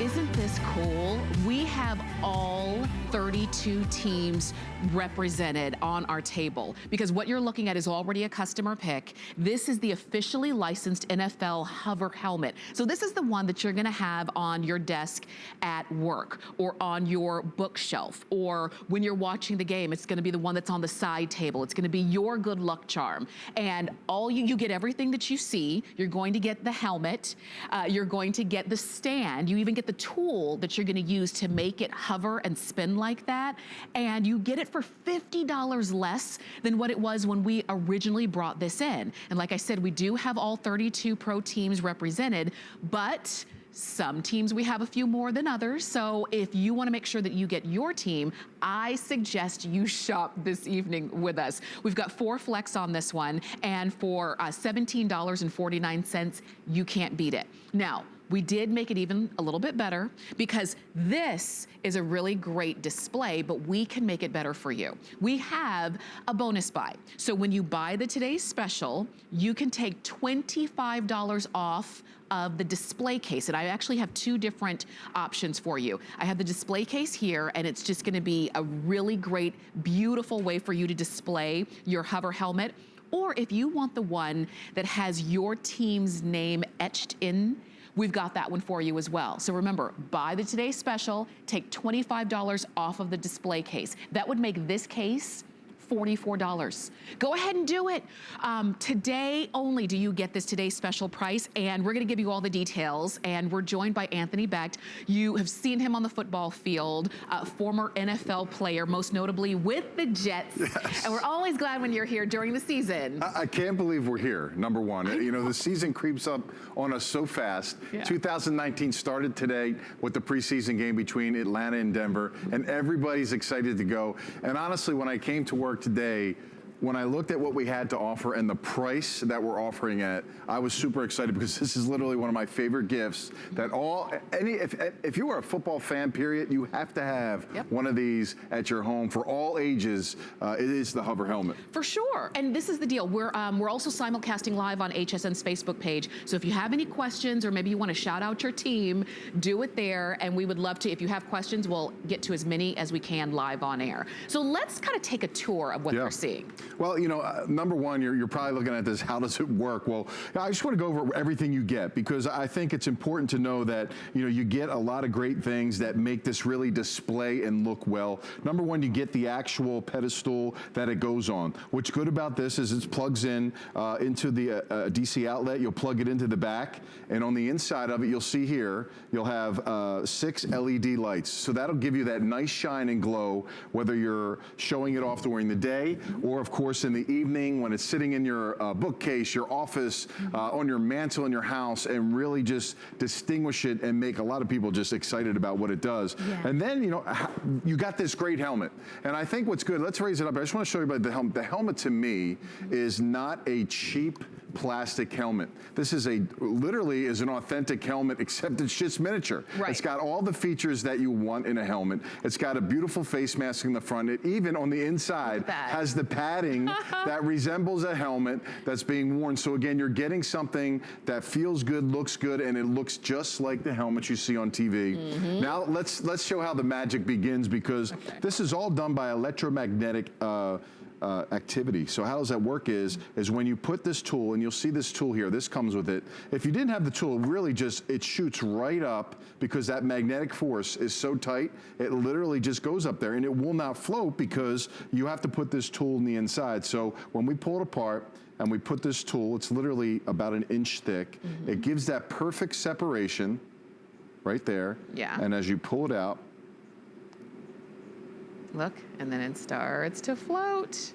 Isn't this cool? We have all 32 teams represented on our table because what you're looking at is already a customer pick. This is the officially licensed NFL hover helmet. So this is the one that you're gonna have on your desk at work or on your bookshelf, or when you're watching the game, it's gonna be the one that's on the side table. It's gonna be your good luck charm. And all you get everything that you see. You're going to get the helmet, you're going to get the stand, you even get the tool that you're gonna use to make it hover and spin like that, and you get it for $50 less than what it was when we originally brought this in. And like I said, we do have all 32 pro teams represented, but some teams we have a few more than others. So if you wanna make sure that you get your team, I suggest you shop this evening with us. We've got 4 flex on this one, and for $17.49, you can't beat it. Now, we did make it even a little bit better because this is a really great display, but we can make it better for you. We have a bonus buy. So when you buy the Today's Special, you can take $25 off of the display case. And I actually have 2 different options for you. I have the display case here, and it's just gonna be a really great, beautiful way for you to display your hover helmet. Or if you want the one that has your team's name etched in, we've got that one for you as well. So remember, buy the Today's Special, take $25 off of the display case. That would make this case $44. Go ahead and do it. Today only do you get this Today's Special price, and we're gonna give you all the details, and we're joined by Anthony Becht. You have seen him on the football field, former NFL player, most notably with the Jets. Yes. And we're always glad when you're here during the season. I can't believe we're here, number one. You know, the season creeps up on us so fast. Yeah. 2019 started today with the preseason game between Atlanta and Denver, and everybody's excited to go. And honestly, when I came to work today, when I looked at what we had to offer and the price that we're offering at, I was super excited because this is literally one of my favorite gifts that if you are a football fan, period, you have to have one of these at your home for all ages. It is the hover helmet. For sure, and this is the deal. We're also simulcasting live on HSN's Facebook page. So if you have any questions or maybe you want to shout out your team, do it there, and we would love to. If you have questions, we'll get to as many as we can live on air. So let's kind of take a tour of what they're seeing. Well, you know, number one, you're probably looking at this, how does it work? Well, I just want to go over everything you get because I think it's important to know that, you know, you get a lot of great things that make this really display and look well. Number one, you get the actual pedestal that it goes on. What's good about this is it plugs in into the DC outlet. You'll plug it into the back, and on the inside of it, you'll see here, you'll have 6 LED lights. So that'll give you that nice shine and glow, whether you're showing it off during the day or, of course, in the evening when it's sitting in your bookcase, your office, on your mantle in your house, and really just distinguish it and make a lot of people just excited about what it does. Yeah. And then, you know, you got this great helmet. And I think what's good, let's raise it up. I just want to show you about the helmet. The helmet to me is not a cheap plastic helmet. This is literally is an authentic helmet, except it's just miniature. Right. It's got all the features that you want in a helmet. It's got a beautiful face mask in the front. It even on the inside has the padding that resembles a helmet that's being worn. So again, you're getting something that feels good, looks good, and it looks just like the helmet you see on TV. Mm-hmm. Now let's show how the magic begins, because this is all done by electromagnetic activity. So how does that work is when you put this tool, and you'll see this tool here, this comes with it. If you didn't have the tool, really it shoots right up, because that magnetic force is so tight, it literally just goes up there, and it will not float because you have to put this tool in the inside. So when we pull it apart and we put this tool, it's literally about 1 inch thick. Mm-hmm. It gives that perfect separation right there. Yeah. And as you pull it out, look, and then it starts to float.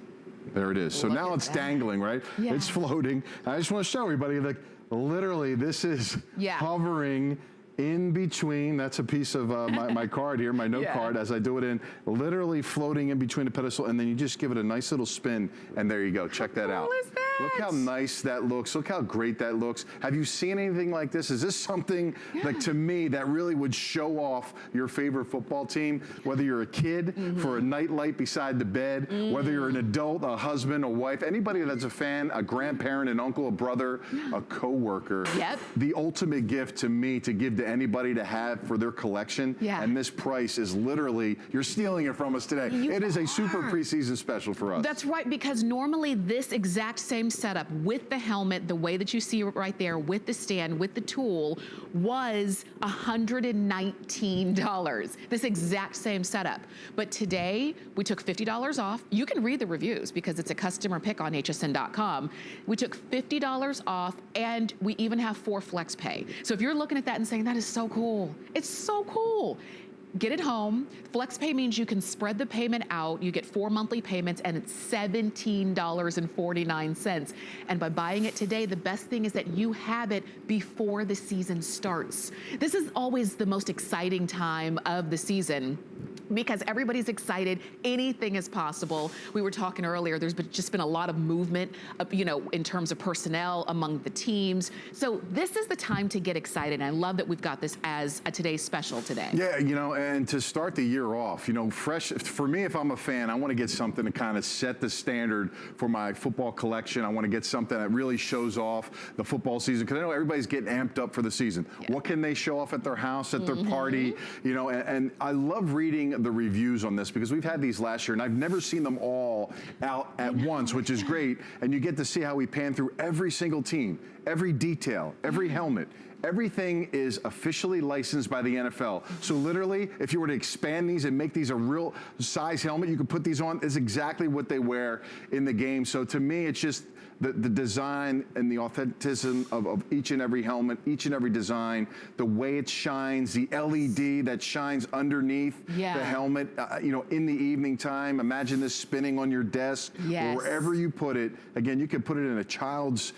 There it is. So now it's dangling, right? Yeah. It's floating. I just want to show everybody, like, literally this is hovering in between. That's a piece of my card here, my note card, as I do it in, literally floating in between the pedestal, and then you just give it a nice little spin, and there you go. Check that out. How cool is that? Look how nice that looks. Look how great that looks. Have you seen anything like this? Is this something, like, to me, that really would show off your favorite football team? Whether you're a kid for a nightlight beside the bed, whether you're an adult, a husband, a wife, anybody that's a fan, a grandparent, an uncle, a brother, a coworker. The ultimate gift to me to give to anybody to have for their collection. And this price is literally, you're stealing it from us today. It is a super preseason special for us. That's right, because normally this exact same setup with the helmet, the way that you see it right there, with the stand, with the tool, was $119. This exact same setup. But today, we took $50 off. You can read the reviews because it's a customer pick on hsn.com. We took $50 off, and we even have 4 flex pay. So if you're looking at that and saying, that is so cool, it's so cool. Get it home. Flex pay means you can spread the payment out. You get 4 monthly payments, and it's $17.49. And by buying it today, the best thing is that you have it before the season starts. This is always the most exciting time of the season, because everybody's excited. Anything is possible. We were talking earlier, there's just been a lot of movement, you know, in terms of personnel among the teams. So this is the time to get excited. And I love that we've got this as a today's special today. Yeah, you know, and to start the year off, you know, fresh, for me, if I'm a fan, I want to get something to kind of set the standard for my football collection. I want to get something that really shows off the football season, because I know everybody's getting amped up for the season. What can they show off at their house, at their party, you know, and I love reading the reviews on this, because we've had these last year and I've never seen them all out at once, which is great. And you get to see how we pan through every single team, every detail, every helmet. Everything is officially licensed by the NFL. So literally, if you were to expand these and make these a real size helmet, you could put these on, is exactly what they wear in the game. So to me, it's just the design and the authenticism of each and every helmet, each and every design, the way it shines, the LED that shines underneath the helmet, you know, in the evening time. Imagine this spinning on your desk or wherever you put it. Again, you could put it in a child's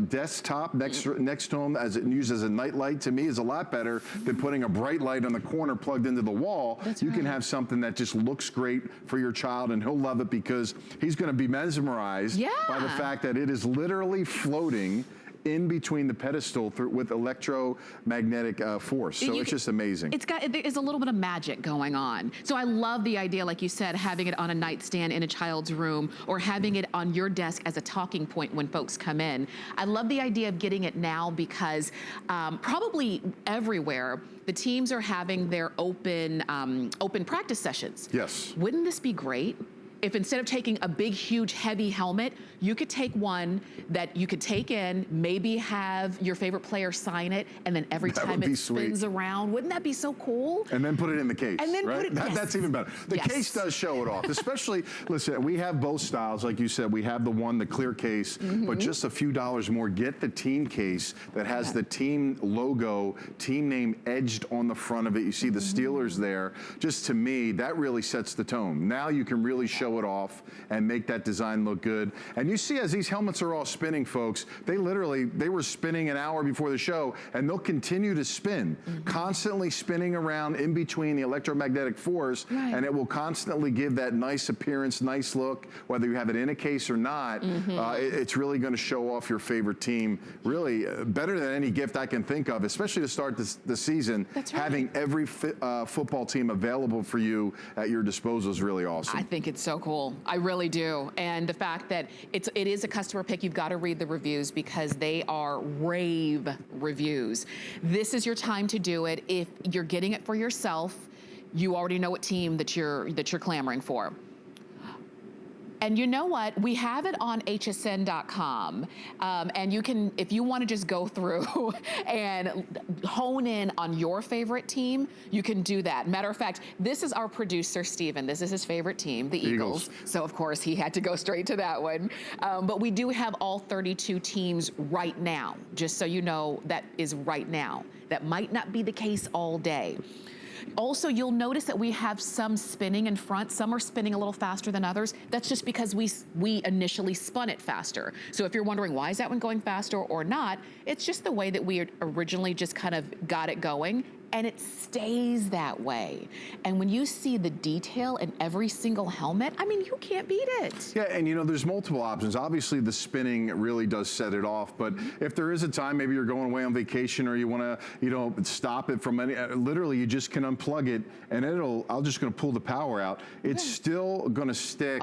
desktop next to them, as it used as a night light. To me, is a lot better than putting a bright light on the corner plugged into the wall. You can have something that just looks great for your child, and he'll love it because he's going to be mesmerized by the fact that it is literally floating in between the pedestal with electromagnetic force. So it's just amazing. There's a little bit of magic going on. So I love the idea, like you said, having it on a nightstand in a child's room, or having it on your desk as a talking point when folks come in. I love the idea of getting it now, because probably everywhere the teams are having their open practice sessions. Wouldn't this be great if instead of taking a big, huge, heavy helmet, you could take one that you could take in, maybe have your favorite player sign it, and then every time it spins around, wouldn't that be so cool? And then put it in the case, and then right? That's even better. The case does show it off, especially, listen, we have both styles, like you said. We have the clear case, but just a few dollars more, get the team case that has the team logo, team name edged on the front of it. You see the Steelers there. Just to me, that really sets the tone. Now you can really show it off and make that design look good. And you see, as these helmets are all spinning, folks, they were spinning an hour before the show, and they'll continue to spin, constantly spinning around in between the electromagnetic force, and it will constantly give that nice appearance, nice look, whether you have it in a case or not. It's really going to show off your favorite team, really better than any gift I can think of, especially to start the season. Having every football team available for you at your disposal is really awesome. I think it's so cool. I really do. And the fact that it is a customer pick, you've got to read the reviews, because they are rave reviews. This is your time to do it. If you're getting it for yourself, you already know what team that you're clamoring for. And you know what? We have it on hsn.com. And you can, if you want to just go through and hone in on your favorite team, you can do that. Matter of fact, this is our producer, Steven. This is his favorite team, the Eagles. So, of course, he had to go straight to that one. But we do have all 32 teams right now, just so you know, that is right now. That might not be the case all day. Also, you'll notice that we have some spinning in front. Some are spinning a little faster than others. That's just because we initially spun it faster. So if you're wondering why is that one going faster or not, it's just the way that we originally just kind of got it going. and it stays that way. And when you see the detail in every single helmet, I mean, you can't beat it. Yeah, and you know, there's multiple options. Obviously, the spinning really does set it off, but if there is a time, maybe you're going away on vacation or you want to, you know, stop it from any, literally you just can unplug it and I'm just going to pull the power out. It's still going to stick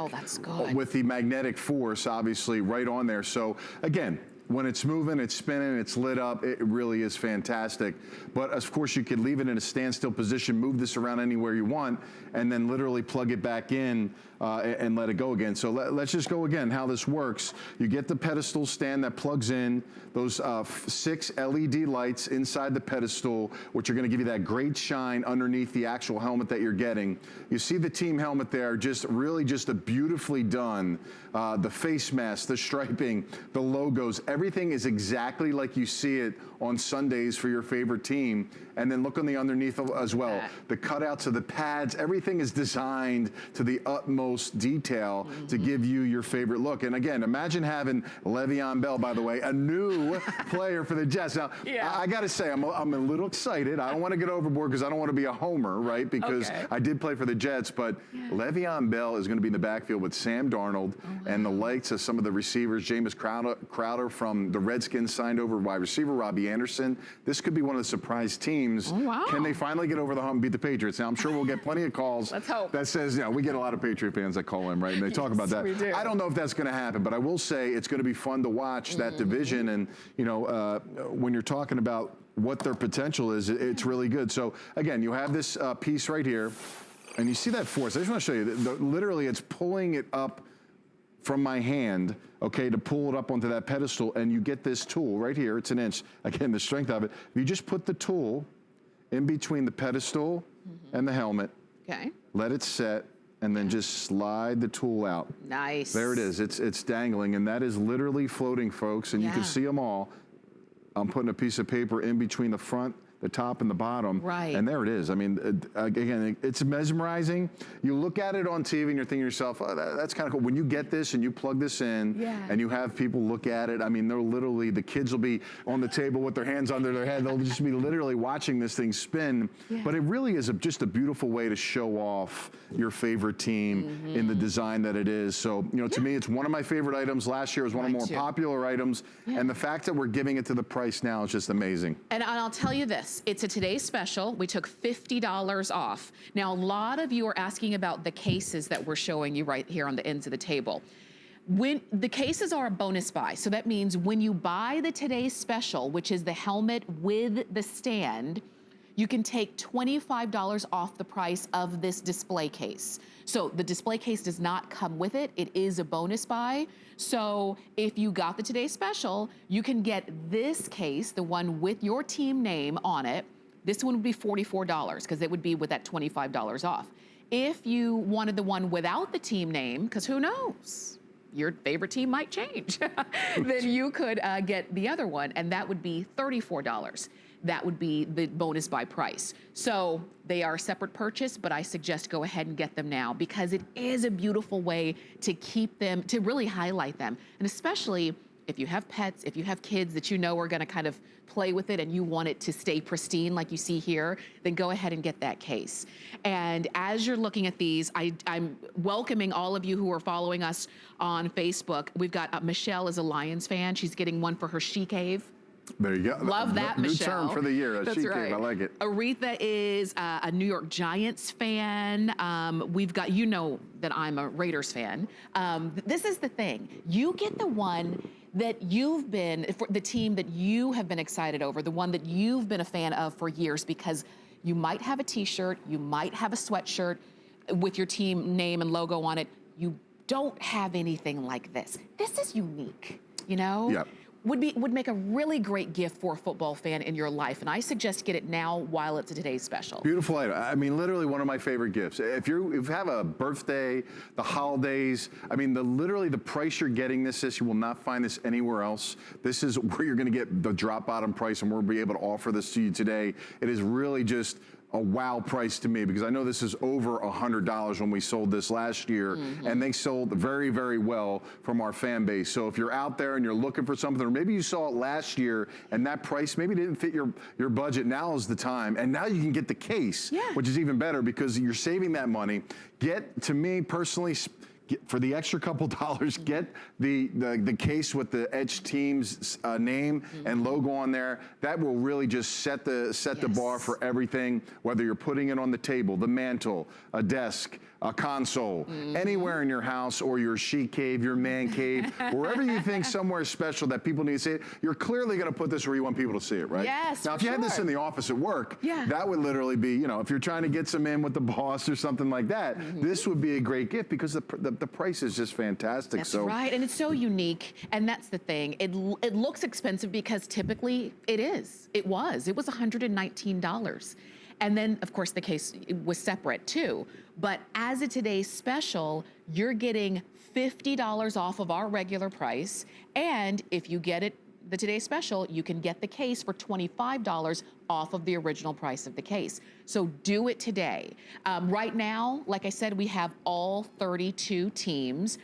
with the magnetic force, obviously, right on there. So again, when it's moving, it's spinning, it's lit up, it really is fantastic. But of course, you could leave it in a standstill position, move this around anywhere you want, and then literally plug it back in and let it go again. So let's just go again, how this works. You get the pedestal stand that plugs in, those 6 LED lights inside the pedestal, which are gonna give you that great shine underneath the actual helmet that you're getting. You see the team helmet there, just really just a beautifully done. The face mask, the striping, the logos, everything is exactly like you see it on Sundays for your favorite team. And then look on the underneath as well. The cutouts of the pads, everything is designed to the utmost detail to give you your favorite look. And again, imagine having Le'Veon Bell, by the way, a new player for the Jets. Now, I gotta say, I'm a little excited. I don't wanna get overboard because I don't wanna be a homer, right? Because I did play for the Jets, but Le'Veon Bell is gonna be in the backfield with Sam Darnold and the likes of some of the receivers. Jameis Crowder from the Redskins signed over wide receiver, Robbie Anderson. This could be one of the surprise teams. Can they finally get over the hump and beat the Patriots? Now, I'm sure we'll get plenty of calls that says, you know, we get a lot of Patriot fans that call in, right? And they talk about that. I don't know if that's going to happen, but I will say it's going to be fun to watch that division. And, you know, when you're talking about what their potential is, it's really good. So, again, you have this piece right here, and you see that force. I just want to show you, literally, it's pulling it up from my hand, okay, to pull it up onto that pedestal, and you get this tool right here. It's an inch. Again, the strength of it. You just put the tool in between the pedestal and the helmet. Okay. Let it set, and then just slide the tool out. Nice. There it is. It's dangling, and that is literally floating, folks, and you can see them all. I'm putting a piece of paper in between the front, the top and the bottom. Right. And there it is. I mean, again, it's mesmerizing. You look at it on TV and you're thinking to yourself, oh, that's kind of cool. When you get this and you plug this in and you have people look at it, I mean, they're literally, the kids will be on the table with their hands under their head. They'll just be literally watching this thing spin. But it really is just a beautiful way to show off your favorite team in the design that it is. So, you know, to me, it's one of my favorite items. Last year was one of the more popular items. And the fact that we're giving it to the price now is just amazing. And I'll tell you this. It's a today's special. We took $50 off. Now, a lot of you are asking about the cases that we're showing you right here on the ends of the table. When the cases are a bonus buy, so that means when you buy the today's special, which is the helmet with the stand, you can take $25 off the price of this display case. So the display case does not come with it. It is a bonus buy. So if you got the today's special, you can get this case, the one with your team name on it. This one would be $44 because it would be with that $25 off. If you wanted the one without the team name, because who knows? Your favorite team might change. Then you could get the other one, and that would be $34. That would be the bonus buy price. So they are a separate purchase, but I suggest go ahead and get them now because it is a beautiful way to keep them, to really highlight them. And especially if you have pets, if you have kids that you know are gonna kind of play with it and you want it to stay pristine like you see here, then go ahead and get that case. And as you're looking at these, I'm welcoming all of you who are following us on Facebook. We've got Michelle is a Lions fan. She's getting one for her she cave. There you go. Love that, Michelle. New term for the year, a she cave. I like it. Aretha is a New York Giants fan. We've got, you know that I'm a Raiders fan. This is the thing. You get the one that you've been, for the team that you have been excited over, the one that you've been a fan of for years, because you might have a t-shirt, you might have a sweatshirt with your team name and logo on it. You don't have anything like this. This is unique, you know? Yep. Would make a really great gift for a football fan in your life, and I suggest get it now while it's a today's special. Beautiful item. I mean, literally one of my favorite gifts. If you have a birthday, the holidays, I mean, literally the price you're getting this, you will not find this anywhere else. This is where you're going to get the drop bottom price, and we'll be able to offer this to you today. It is really just a wow price to me, because I know this is over $100 when we sold this last year, and they sold very, very well from our fan base. So if you're out there and you're looking for something, or maybe you saw it last year and that price maybe didn't fit your budget, now is the time. And now you can get the case, which is even better because you're saving that money. To me personally, for the extra couple dollars, get the case with the Edge Team's name and logo on there. That will really just set the bar for everything, whether you're putting it on the table, the mantle, a desk, a console, anywhere in your house, or your she cave, your man cave, wherever you think somewhere special that people need to see it, you're clearly gonna put this where you want people to see it, right? Yes, now, if you had this in the office at work, that would literally be, you know, if you're trying to get some in with the boss or something like that, this would be a great gift because the price is just fantastic. That's right, and it's so unique, and that's the thing. It looks expensive because typically it is. It was $119. And then, of course, the case was separate too. But as a today's special, you're getting $50 off of our regular price. And if you get it, the today's special, you can get the case for $25 off of the original price of the case. So do it today. Right now, like I said, we have all 32 teams.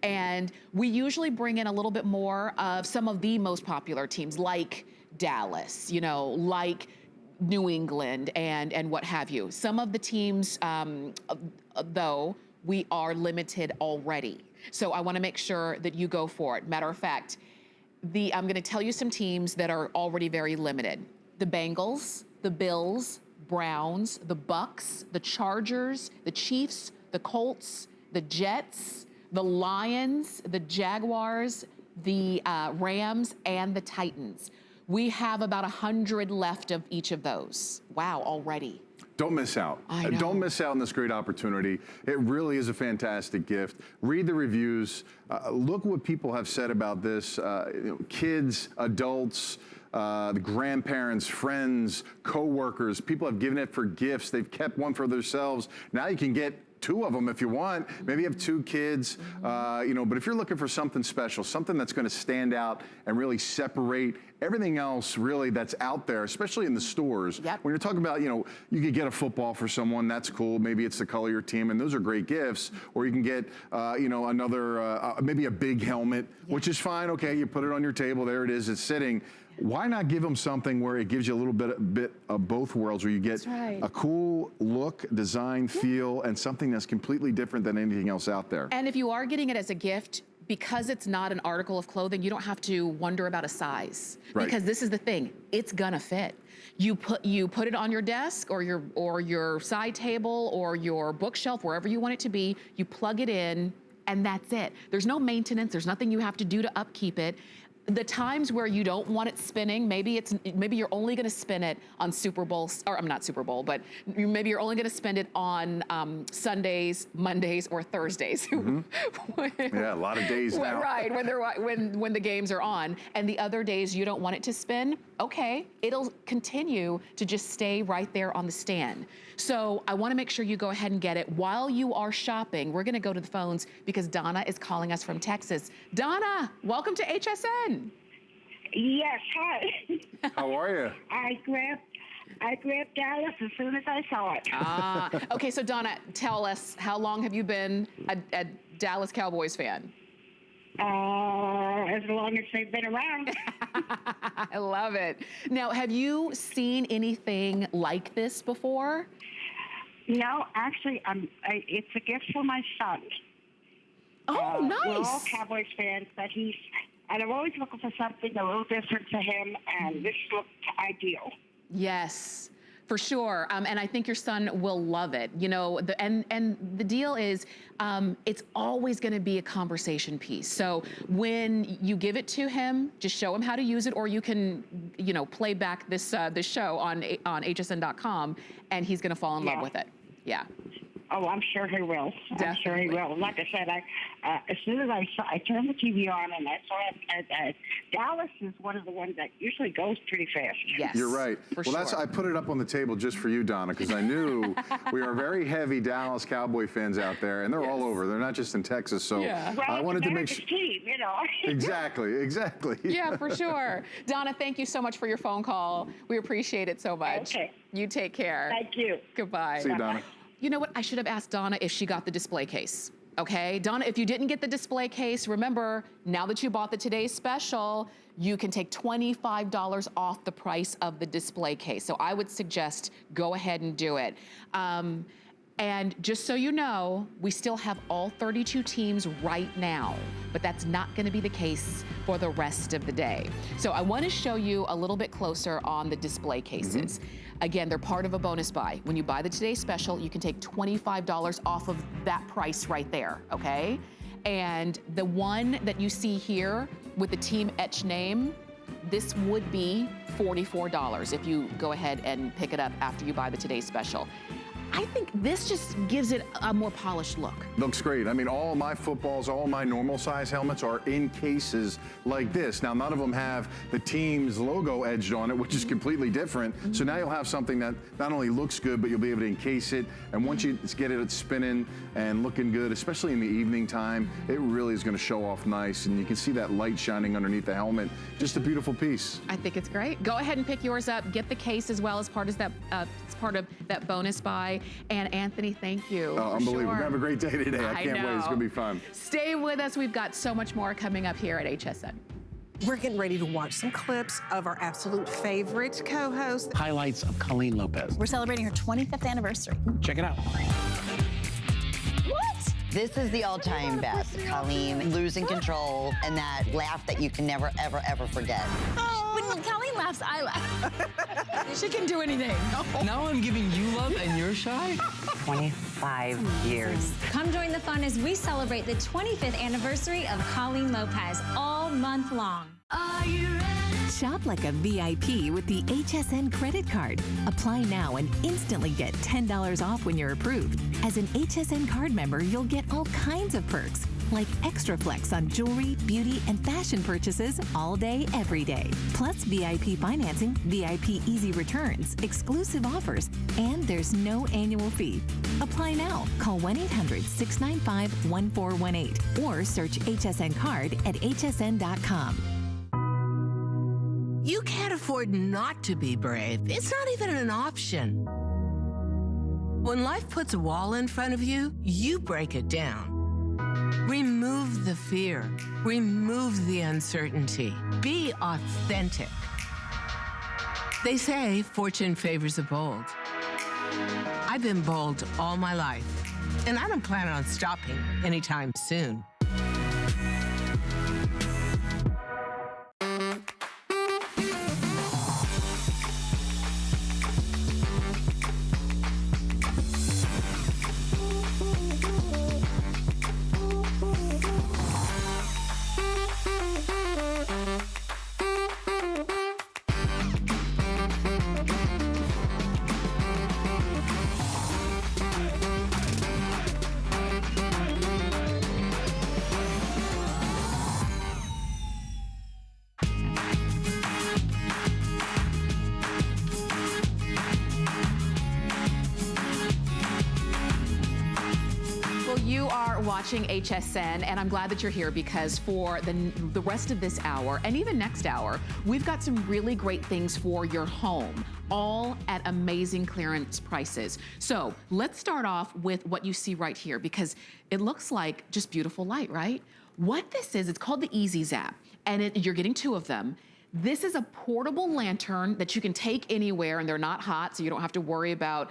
And we usually bring in a little bit more of some of the most popular teams, like Dallas, you know, like New England and what have you. Some of the teams, though, we are limited already. So I wanna make sure that you go for it. Matter of fact, I'm gonna tell you some teams that are already very limited. The Bengals, the Bills, Browns, the Bucks, the Chargers, the Chiefs, the Colts, the Jets, the Lions, the Jaguars, the Rams, and the Titans. We have about 100 left of each of those. Wow, already. Don't miss out. I know. Don't miss out on this great opportunity. It really is a fantastic gift. Read the reviews. Look what people have said about this. Kids, adults, the grandparents, friends, co-workers. People have given it for gifts. They've kept one for themselves. Now you can get 2 of them if you want. Maybe you have 2 kids, you know, but if you're looking for something special, something that's gonna stand out and really separate everything else really that's out there, especially in the stores. When you're talking about, you know, you could get a football for someone, that's cool. Maybe it's the color of your team, and those are great gifts. Or you can get, you know, another, maybe a big helmet, which is fine. Okay, you put it on your table, there it is, it's sitting. Why not give them something where it gives you a little bit of both worlds, where you get a cool look, design, feel, and something that's completely different than anything else out there. And if you are getting it as a gift, because it's not an article of clothing, you don't have to wonder about a size. Because this is the thing, it's gonna fit. You put it on your desk or your side table or your bookshelf, wherever you want it to be, you plug it in, and that's it. There's no maintenance, there's nothing you have to do to upkeep it. The times where you don't want it spinning, maybe you're only gonna spin it on Super Bowl, or not Super Bowl, but maybe you're only gonna spend it on Sundays, Mondays, or Thursdays. Yeah, a lot of days now. Right, when the games are on. And the other days you don't want it to spin, okay, it'll continue to just stay right there on the stand. So I wanna make sure you go ahead and get it. While you are shopping, we're gonna go to the phones because Donna is calling us from Texas. Donna, welcome to HSN. Yes, hi. How are you? I grabbed Dallas as soon as I saw it. Okay, so Donna, tell us, how long have you been a Dallas Cowboys fan? As long as they've been around. I love it. Now, have you seen anything like this before? No, actually, it's a gift for my son. Oh, nice. We're all Cowboys fans, but and I'm always looking for something a little different to him, and this looked ideal. Yes, for sure. And I think your son will love it. You know, and the deal is, it's always going to be a conversation piece. So when you give it to him, just show him how to use it, or you can, you know, play back this show on hsn.com, and he's going to fall in love with it. Yeah. Oh, I'm sure he will. I'm sure he will. Like I said, as soon as I turned the TV on and I saw it, Dallas is one of the ones that usually goes pretty fast. Yes, you're right. For well, sure. I put it up on the table just for you, Donna, because I knew we are very heavy Dallas Cowboy fans out there, and they're all over. They're not just in Texas. So Well, I wanted to make sure. Team, you know. Exactly. Yeah, for sure. Donna, thank you so much for your phone call. We appreciate it so much. Okay. You take care. Thank you. Goodbye. See you, Donna. You know what? I should have asked Donna if she got the display case. Okay, Donna, if you didn't get the display case, remember, now that you bought the Today's Special, you can take $25 off the price of the display case. So I would suggest go ahead and do it. And just so you know, we still have all 32 teams right now, but that's not gonna be the case for the rest of the day. So I wanna show you a little bit closer on the display cases. Again, they're part of a bonus buy. When you buy the Today's Special, you can take $25 off of that price right there, okay? And the one that you see here with the team etch name, this would be $44 if you go ahead and pick it up after you buy the Today's Special. I think this just gives it a more polished look. Looks great. I mean, all my footballs, all my normal size helmets are in cases like this. Now, none of them have the team's logo edged on it, which is completely different. So now you'll have something that not only looks good, but you'll be able to encase it. And once you get it spinning and looking good, especially in the evening time, it really is going to show off nice. And you can see that light shining underneath the helmet. Just a beautiful piece. I think it's great. Go ahead and pick yours up. Get the case as well as part of that, bonus buy. And Anthony, thank you. Oh, unbelievable. Sure. Have a great day today. I can't wait. It's going to be fun. Stay with us. We've got so much more coming up here at HSN. We're getting ready to watch some clips of our absolute favorite co-host. Highlights of Colleen Lopez. We're celebrating her 25th anniversary. Check it out. What? This is the all-time best. Colleen losing control and that laugh that you can never, ever, ever forget. When Colleen laughs, I laugh. She can do anything. Now I'm giving you love and you're shy? 25 years. Come join the fun as we celebrate the 25th anniversary of Colleen Lopez all month long. Shop like a VIP with the HSN credit card. Apply now and instantly get $10 off when you're approved. As an HSN card member, you'll get all kinds of perks, like extra flex on jewelry, beauty, and fashion purchases all day, every day. Plus VIP financing, VIP easy returns, exclusive offers, and there's no annual fee. Apply now. Call 1-800-695-1418 or search HSN card at hsn.com. You can't afford not to be brave. It's not even an option. When life puts a wall in front of you, you break it down. Remove the fear. Remove the uncertainty. Be authentic. They say fortune favors the bold. I've been bold all my life, and I don't plan on stopping anytime soon. Watching HSN, and I'm glad that you're here because for the rest of this hour and even next hour, we've got some really great things for your home, all at amazing clearance prices. So let's start off with what you see right here because it looks like just beautiful light, right? What this is, it's called the Easy Zap, and you're getting 2 of them. This is a portable lantern that you can take anywhere, and they're not hot, so you don't have to worry about,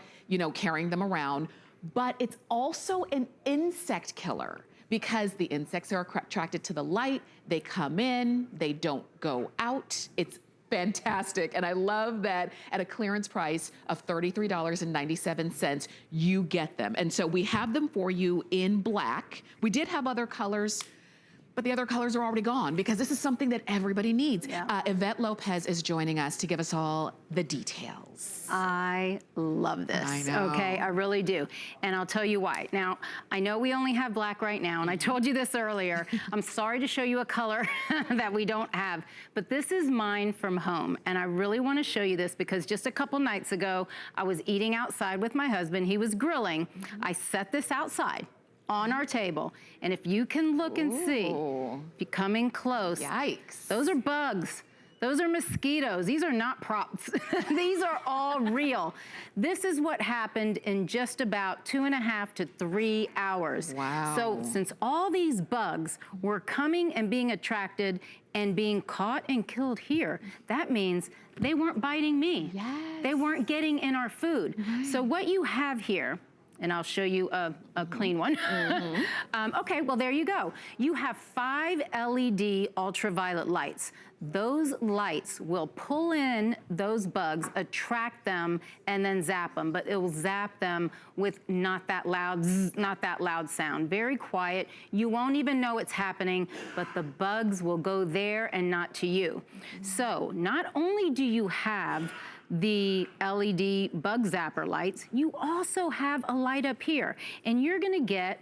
carrying them around. But it's also an insect killer because the insects are attracted to the light, they come in, they don't go out. It's fantastic. And I love that at a clearance price of $33.97, you get them. And so we have them for you in black. We did have other colors. but the other colors are already gone because this is something that everybody needs. Yeah. Yvette Lopez is joining us to give us all the details. I love this. I know. Okay, I really do. And I'll tell you why. Now, I know we only have black right now, and I told you this earlier. I'm sorry to show you a color that we don't have, but this is mine from home. And I really want to show you this because just a couple nights ago, I was eating outside with my husband. He was grilling. I set this outside on our table. And if you can look and see, if you come in close, yikes, those are bugs. Those are mosquitoes. These are not props. These are all real. This is what happened in just about 2.5 to 3 hours. Wow. So since all these bugs were coming and being attracted and being caught and killed here, that means they weren't biting me. Yes. They weren't getting in our food. Right. So what you have here, and I'll show you a clean one. Okay, well, there you go. You have 5 LED ultraviolet lights. Those lights will pull in those bugs, attract them, and then zap them. But it will zap them with not that loud zzz, not that loud sound. Very quiet. You won't even know it's happening, but the bugs will go there and not to you. So not only do you have the LED bug zapper lights, you also have a light up here, and you're gonna get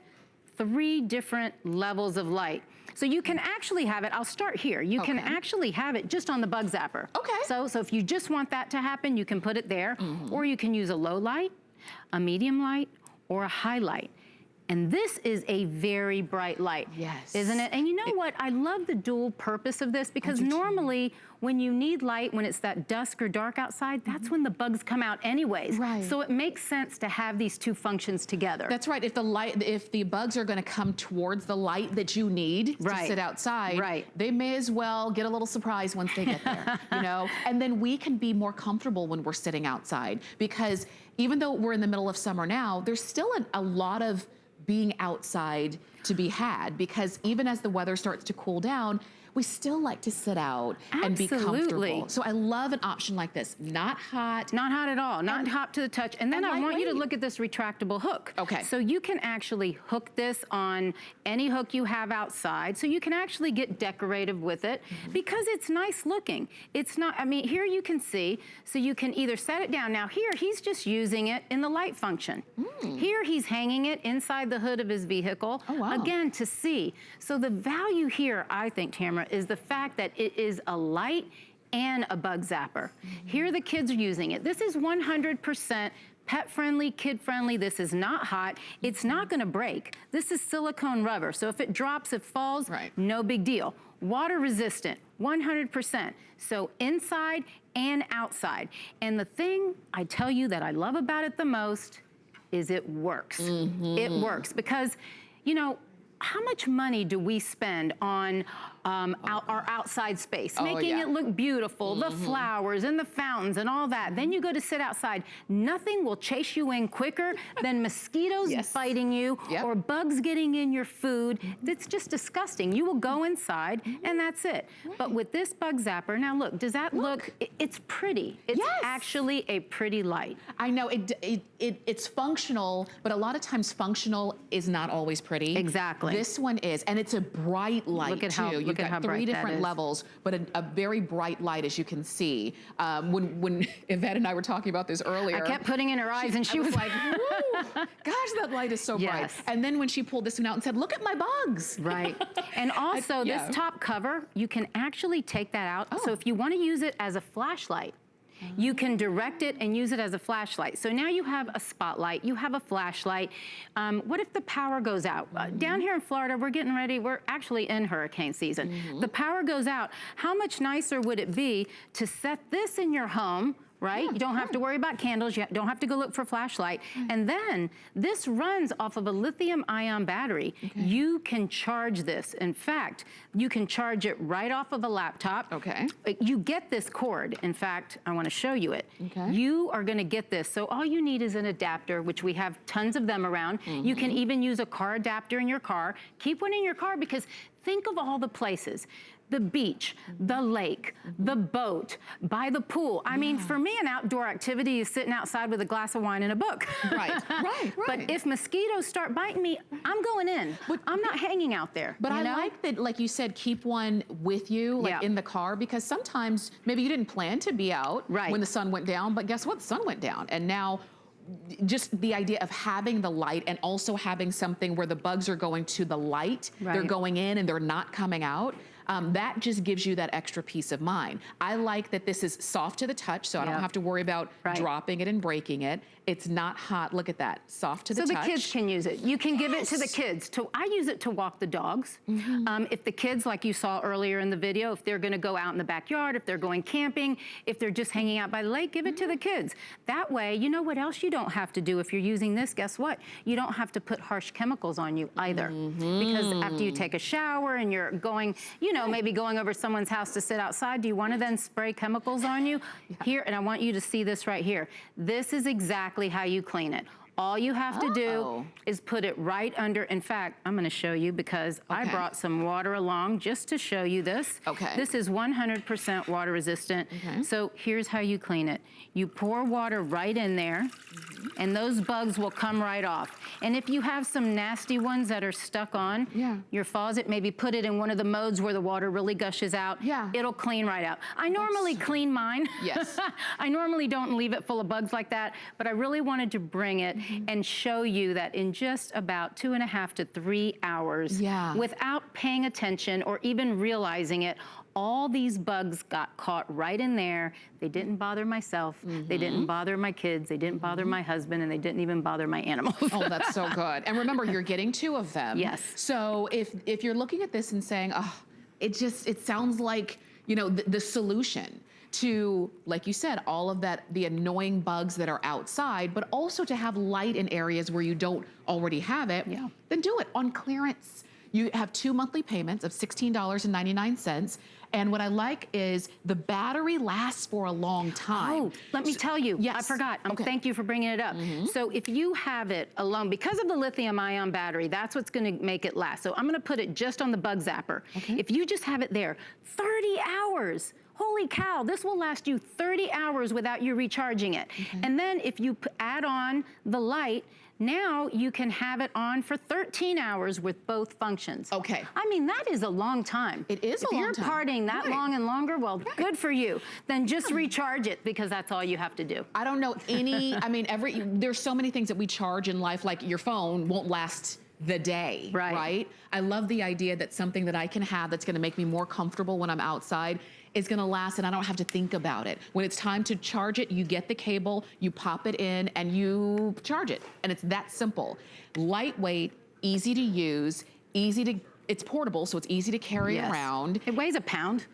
3 different levels of light. So you can actually have it, I'll start here. You can actually have it just on the bug zapper. Okay. So if you just want that to happen, you can put it there, or you can use a low light, a medium light, or a high light. And this is a very bright light, yes, isn't it? And you know what? I love the dual purpose of this because normally when you need light, when it's that dusk or dark outside, that's when the bugs come out anyways. Right. So it makes sense to have these 2 functions together. That's right. If the bugs are going to come towards the light that you need to sit outside, they may as well get a little surprise once they get there, you know? And then we can be more comfortable when we're sitting outside because even though we're in the middle of summer now, there's still a lot of being outside to be had because even as the weather starts to cool down, we still like to sit out and be comfortable. So I love an option like this. Not hot. Not hot at all. Not hot to the touch. And then I want you to look at this retractable hook. Okay. So you can actually hook this on any hook you have outside. So you can actually get decorative with it because it's nice looking. It's not, I mean, here you can see, so you can either set it down. Now here, he's just using it in the light function. Here he's hanging it inside the hood of his vehicle. Oh, wow. Again, to see. So the value here, I think, Tamara, is the fact that it is a light and a bug zapper. Here the kids are using it. This is 100% pet-friendly, kid-friendly. This is not hot. It's not gonna break. This is silicone rubber. So if it drops, it falls, no big deal. Water resistant, 100%. So inside and outside. And the thing I tell you that I love about it the most is it works. It works because, you know, how much money do we spend on our outside space, making it look beautiful, the flowers and the fountains and all that? Then you go to sit outside. Nothing will chase you in quicker than mosquitoes biting you or bugs getting in your food. It's just disgusting. You will go inside and that's it. But with this bug zapper, now look, does that look, it's pretty. It's actually a pretty light. I know, it's functional, but a lot of times functional is not always pretty. Exactly. This one is, and it's a bright light Look at too. how, You've got 3 different levels, but a very bright light, as you can see. When Yvette and I were talking about this earlier, I kept putting in her eyes, and she was like, "Woo, gosh, that light is so bright." And then when she pulled this one out and said, "Look at my bugs!" Right. And also, this top cover, you can actually take that out. So if you want to use it as a flashlight, you can direct it and use it as a flashlight. So now you have a spotlight, you have a flashlight. What if the power goes out? Down here in Florida, we're getting ready, we're actually in hurricane season. The power goes out. How much nicer would it be to set this in your home, right? You don't have to worry about candles. You don't have to go look for a flashlight. And then this runs off of a lithium-ion battery. You can charge this. In fact, you can charge it right off of a laptop. You get this cord. In fact, I want to show you it. You are going to get this. So all you need is an adapter, which we have tons of them around. You can even use a car adapter in your car. Keep one in your car because think of all the places. the beach, the lake, the boat, by the pool. I mean, for me, an outdoor activity is sitting outside with a glass of wine and a book. Right. But if mosquitoes start biting me, I'm going in. I'm not hanging out there. But I like that, like you said, keep one with you, like in the car, because sometimes maybe you didn't plan to be out when the sun went down, but guess what? The sun went down. And now just the idea of having the light and also having something where the bugs are going to the light, they're going in and they're not coming out. That just gives you that extra peace of mind. I like that this is soft to the touch, so I don't have to worry about dropping it and breaking it. It's not hot. Look at that. Soft to the touch. So the kids can use it. You can give it to the kids. I use it to walk the dogs. If the kids, like you saw earlier in the video, if they're going to go out in the backyard, if they're going camping, if they're just hanging out by the lake, give it to the kids. That way, you know what else you don't have to do if you're using this? Guess what? You don't have to put harsh chemicals on you either. Because after you take a shower and you're going, you know, maybe going over someone's house to sit outside, do you want to then spray chemicals on you? Here, and I want you to see this right here. This is exactly how you clean it. All you have to do is put it right under. In fact, I'm going to show you because I brought some water along just to show you this. This is 100% water resistant. So here's how you clean it. You pour water right in there, and those bugs will come right off. And if you have some nasty ones that are stuck on your faucet, maybe put it in one of the modes where the water really gushes out. It'll clean right out. I normally clean mine. I normally don't leave it full of bugs like that, but I really wanted to bring it and show you that in just about 2.5 to 3 hours, without paying attention or even realizing it, all these bugs got caught right in there. They didn't bother myself. They didn't bother my kids. They didn't bother my husband, and they didn't even bother my animals. Oh, that's so good. And remember, you're getting 2 of them. So if you're looking at this and saying, oh, it sounds like, you know, the solution to, like you said, all of that, the annoying bugs that are outside, but also to have light in areas where you don't already have it, then do it on clearance. You have 2 monthly payments of $16.99. And what I like is the battery lasts for a long time. Oh, let me tell you. I forgot. Thank you for bringing it up. So if you have it alone, because of the lithium-ion battery, that's what's going to make it last. So I'm going to put it just on the bug zapper. If you just have it there, 30 hours. Holy cow, this will last you 30 hours without you recharging it. And then if you add on the light, now you can have it on for 13 hours with both functions. I mean, that is a long time. It is a long time. If you're partying that long and longer, well, good for you. Then just recharge it, because that's all you have to do. I don't know any, I mean, there's so many things that we charge in life, like your phone won't last the day, right? I love the idea that something that I can have that's gonna make me more comfortable when I'm outside is gonna last, and I don't have to think about it. When it's time to charge it, you get the cable, you pop it in, and you charge it. And it's that simple. Lightweight, easy to use, it's portable, so it's easy to carry around. It weighs a pound.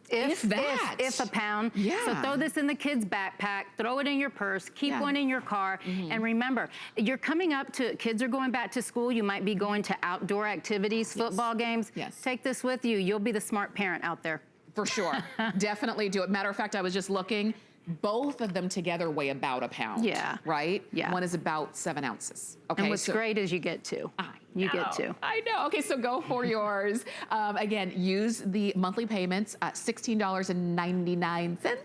If a pound. So throw this in the kids' backpack, throw it in your purse, keep one in your car. And remember, you're coming up to, kids are going back to school, you might be going to outdoor activities, football games. Take this with you, you'll be the smart parent out there. For sure, definitely do it. Matter of fact, I was just looking, both of them together weigh about a pound, right? One is about 7 ounces. And what's great is you get 2. You get 2. I know. Okay, so go for yours. Again, use the monthly payments, $16.99,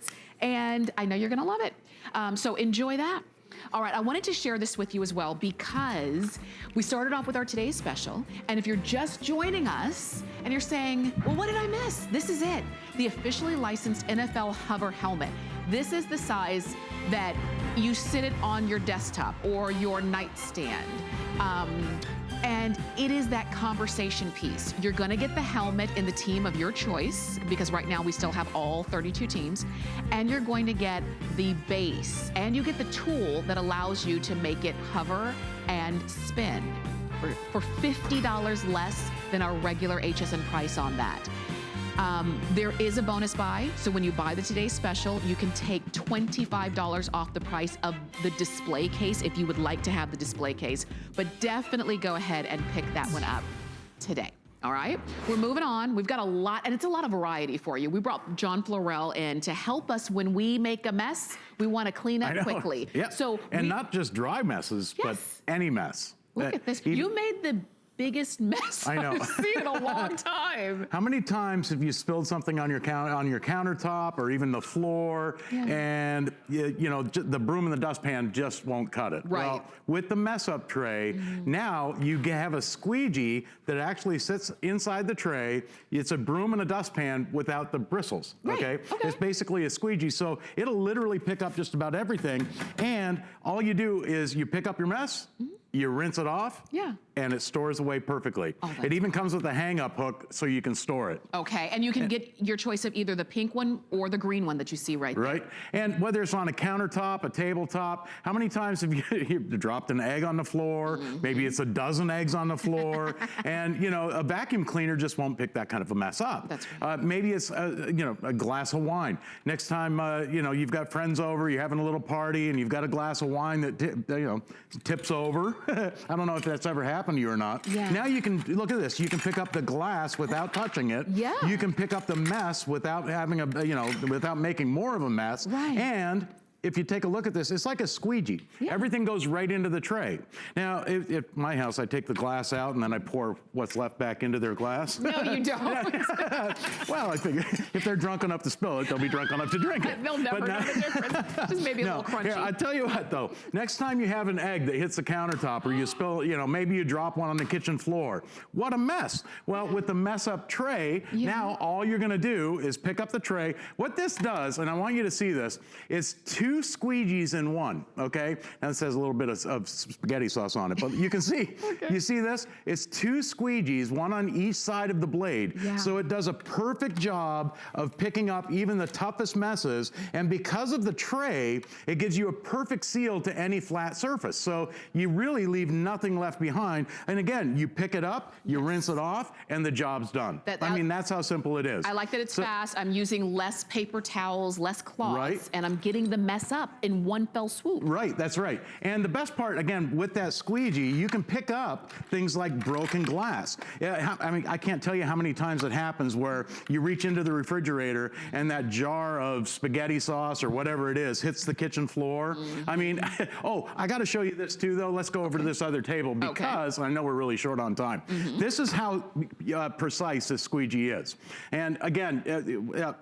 and I know you're gonna love it. So enjoy that. All right, I wanted to share this with you as well because we started off with our today's special, and if you're just joining us and you're saying, well, what did I miss? This is it, the officially licensed NFL Hover Helmet. This is the size that you sit it on your desktop or your nightstand. And it is that conversation piece. You're gonna get the helmet in the team of your choice, because right now we still have all 32 teams, and you're going to get the base, and you get the tool that allows you to make it hover and spin for $50 less than our regular HSN price on that. There is a bonus buy, so when you buy the today's special, you can take $25 off the price of the display case if you would like to have the display case, but definitely go ahead and pick that one up today. All right, we're moving on. We've got a lot, and it's a lot of variety for you. We brought John Florell in to help us when we make a mess. We want to clean up quickly. So not just dry messes, but any mess. Look at this. You made the biggest mess I know. I've seen in a long time. How many times have you spilled something on your countertop or even the floor, and you know the broom and the dustpan just won't cut it? Right. Well, with the mess up tray, now you have a squeegee that actually sits inside the tray. It's a broom and a dustpan without the bristles. Okay. It's basically a squeegee, so it'll literally pick up just about everything. And all you do is you pick up your mess. You rinse it off, and it stores away perfectly. It even comes with a hang-up hook so you can store it. Okay, and you can get your choice of either the pink one or the green one that you see right there. Right, and whether it's on a countertop, a tabletop, how many times have you dropped an egg on the floor? Maybe it's a dozen eggs on the floor, and you know, a vacuum cleaner just won't pick that kind of a mess up. That's right. Maybe it's you know, a glass of wine. Next time you know, you've got friends over, you're having a little party, and you've got a glass of wine that you know, tips over. I don't know if that's ever happened to you or not. Now you can, look at this, you can pick up the glass without touching it. You can pick up the mess without having a, you know, without making more of a mess. And if you take a look at this, it's like a squeegee. Everything goes right into the tray. Now, at my house, I take the glass out and then I pour what's left back into their glass. No, you don't. Well, I think if they're drunk enough to spill it, they'll be drunk enough to drink it. They'll never know the difference. Just maybe a little crunchy. Here, I tell you what, though. Next time you have an egg that hits the countertop or you spill, you know, maybe you drop one on the kitchen floor. What a mess. Well, with the mess up tray, now all you're going to do is pick up the tray. What this does, and I want you to see this, is two squeegees in one, okay? Now it says a little bit of spaghetti sauce on it, but you can see, you see this? It's two squeegees, one on each side of the blade. So it does a perfect job of picking up even the toughest messes, and because of the tray, it gives you a perfect seal to any flat surface. So you really leave nothing left behind. And again, you pick it up, you rinse it off, and the job's done. I mean, that's how simple it is. I like that it's fast. I'm using less paper towels, less cloths, and I'm getting the mess up in one fell swoop. Right, that's right. And the best part, again, with that squeegee, you can pick up things like broken glass. I mean, I can't tell you how many times it happens where you reach into the refrigerator and that jar of spaghetti sauce or whatever it is hits the kitchen floor. I mean, oh, I got to show you this too, though. Let's go over to this other table because I know we're really short on time. This is how precise this squeegee is. And again,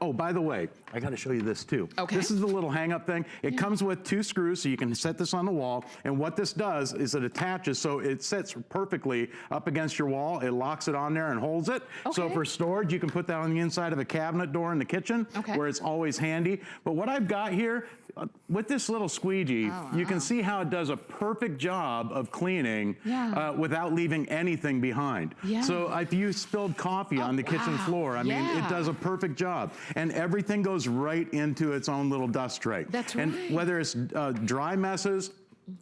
oh, by the way, I got to show you this too. This is the little hang-up thing. It comes with two screws, so you can set this on the wall. And what this does is it attaches, so it sits perfectly up against your wall. It locks it on there and holds it. So for storage, you can put that on the inside of a cabinet door in the kitchen, where it's always handy. But what I've got here, with this little squeegee, you can see how it does a perfect job of cleaning without leaving anything behind. So if you spilled coffee on the kitchen floor, I mean, it does a perfect job. And everything goes right into its own little dust tray. That's right. And whether it's dry messes,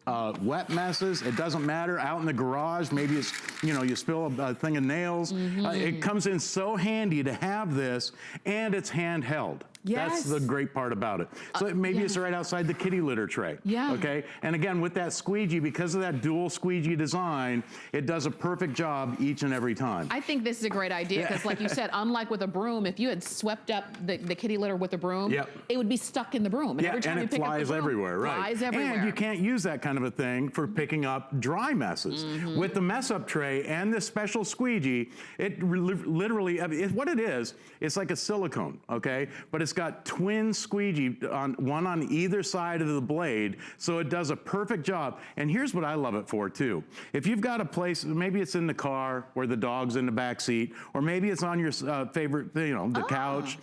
wet messes, it doesn't matter. Out in the garage, maybe it's, you know, you spill a thing of nails. It comes in so handy to have this, and it's handheld. That's the great part about it. So maybe it's right outside the kitty litter tray. Okay. And again, with that squeegee, because of that dual squeegee design, it does a perfect job each and every time. I think this is a great idea because, like you said, unlike with a broom, if you had swept up the kitty litter with a broom, it would be stuck in the broom. And every time and you it pick flies up the broom, everywhere, right? Flies everywhere. And you can't use that kind of a thing for picking up dry messes. With the mess up tray and this special squeegee, it literally, what it is, it's like a silicone, okay? But it's got twin squeegee, one on either side of the blade, so it does a perfect job. And here's what I love it for too. If you've got a place, maybe it's in the car where the dog's in the back seat, or maybe it's on your favorite, you know, the couch.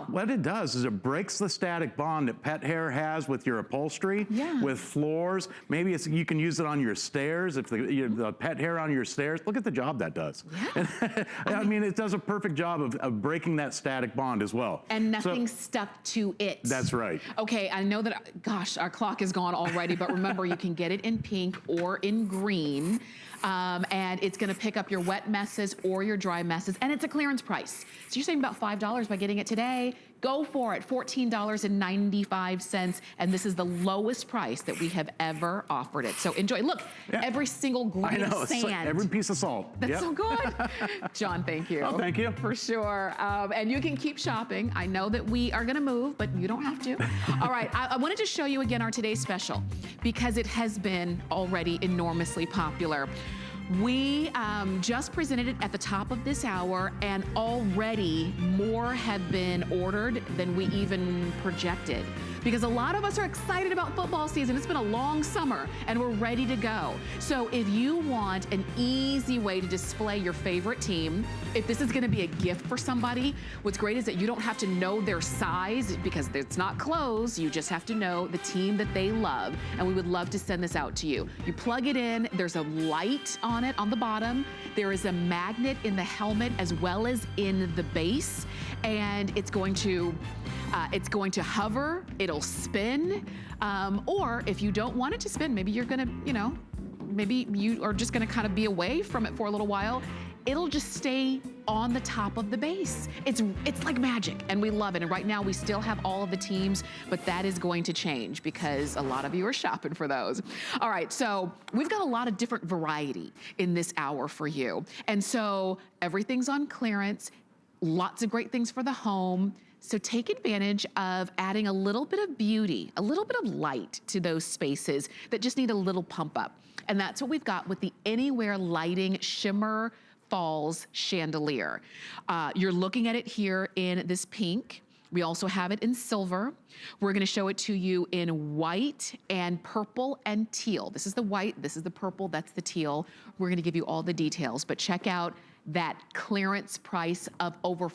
What it does is it breaks the static bond that pet hair has with your upholstery, with floors. Maybe it's, you can use it on your stairs, if the pet hair on your stairs. Look at the job that does. I mean, it does a perfect job of breaking that static bond as well. And nothing stuck to it. That's right. Okay, I know that, gosh, our clock is gone already, but remember, you can get it in pink or in green. And it's gonna pick up your wet messes or your dry messes, and it's a clearance price. So you're saving about $5 by getting it today. Go for it, $14.95, and this is the lowest price that we have ever offered it. So enjoy. Look, every single grain of sand. Like every piece of salt. That's so good. John, thank you. Oh, thank you. For sure. And you can keep shopping. I know that we are gonna move, but you don't have to. All right, I wanted to show you again our today's special because it has been already enormously popular. We just presented it at the top of this hour, and already more have been ordered than we even projected. Because a lot of us are excited about football season. It's been a long summer and we're ready to go. So if you want an easy way to display your favorite team, if this is gonna be a gift for somebody, what's great is that you don't have to know their size because it's not clothes. You just have to know the team that they love. And we would love to send this out to you. You plug it in, there's a light on it on the bottom. There is a magnet in the helmet as well as in the base. And it's going to hover, it'll spin, or if you don't want it to spin, maybe you're gonna, maybe you are just gonna kind of be away from it for a little while, it'll just stay on the top of the base. It's like magic, and we love it. And right now we still have all of the teams, but that is going to change because a lot of you are shopping for those. All right, so we've got a lot of different variety in this hour for you. And so everything's on clearance, lots of great things for the home. So take advantage of adding a little bit of beauty, a little bit of light to those spaces that just need a little pump up. And that's what we've got with the Anywhere Lighting Shimmer Falls Chandelier. You're looking at it here in this pink. We also have it in silver. We're gonna show it to you in white and purple and teal. This is the white, this is the purple, that's the teal. We're gonna give you all the details, but check out that clearance price of over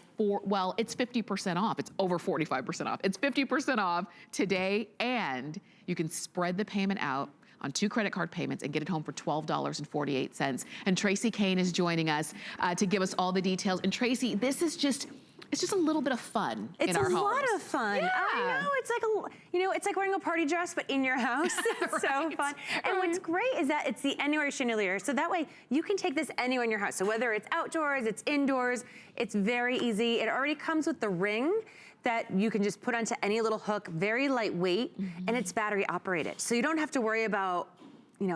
it's 50% off. It's over 45% off. It's 50% off today, and you can spread the payment out on 2 credit card payments and get it home for $12.48. And Tracy Kane is joining us to give us all the details. And Tracy, this is just, it's just a little bit of fun in our homes. It's a lot of fun. Yeah. I know, it's like wearing a party dress, but in your house. It's so fun. And what's great is that it's the Anywhere Chandelier. So that way you can take this anywhere in your house. So whether it's outdoors, it's indoors, it's very easy. It already comes with the ring that you can just put onto any little hook, very lightweight, and it's battery operated. So you don't have to worry about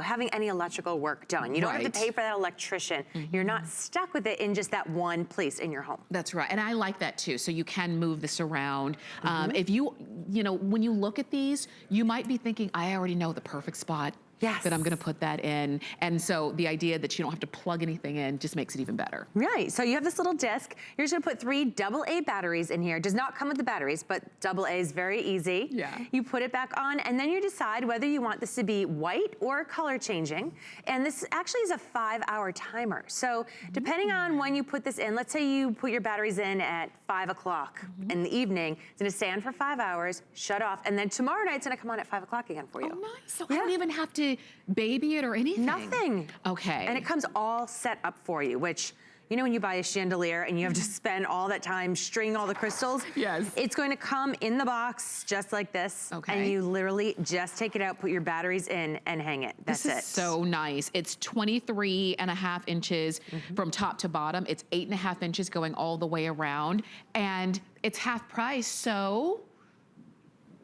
having any electrical work done. You don't have to pay for that electrician. You're not stuck with it in just that one place in your home. That's right, and I like that too. So you can move this around. If when you look at these, you might be thinking, I already know the perfect spot that I'm gonna put that in. And so the idea that you don't have to plug anything in just makes it even better. Right, so you have this little disc. You're just gonna put 3 AA batteries in here. It does not come with the batteries, but AA is very easy. Yeah. You put it back on, and then you decide whether you want this to be white or color changing. And this actually is a 5-hour timer. So depending on when you put this in, let's say you put your batteries in at 5 o'clock in the evening, it's gonna stay on for 5 hours, shut off, and then tomorrow night it's gonna come on at 5 o'clock again for you. Oh, nice. So I don't even have to baby it or anything? Nothing. Okay. And it comes all set up for you, which, when you buy a chandelier and you have to spend all that time stringing all the crystals, it's going to come in the box just like this. Okay. And you literally just take it out, put your batteries in, and hang it. That's it. This is so nice. It's 23.5 inches from top to bottom. It's 8.5 inches going all the way around, and it's half price, so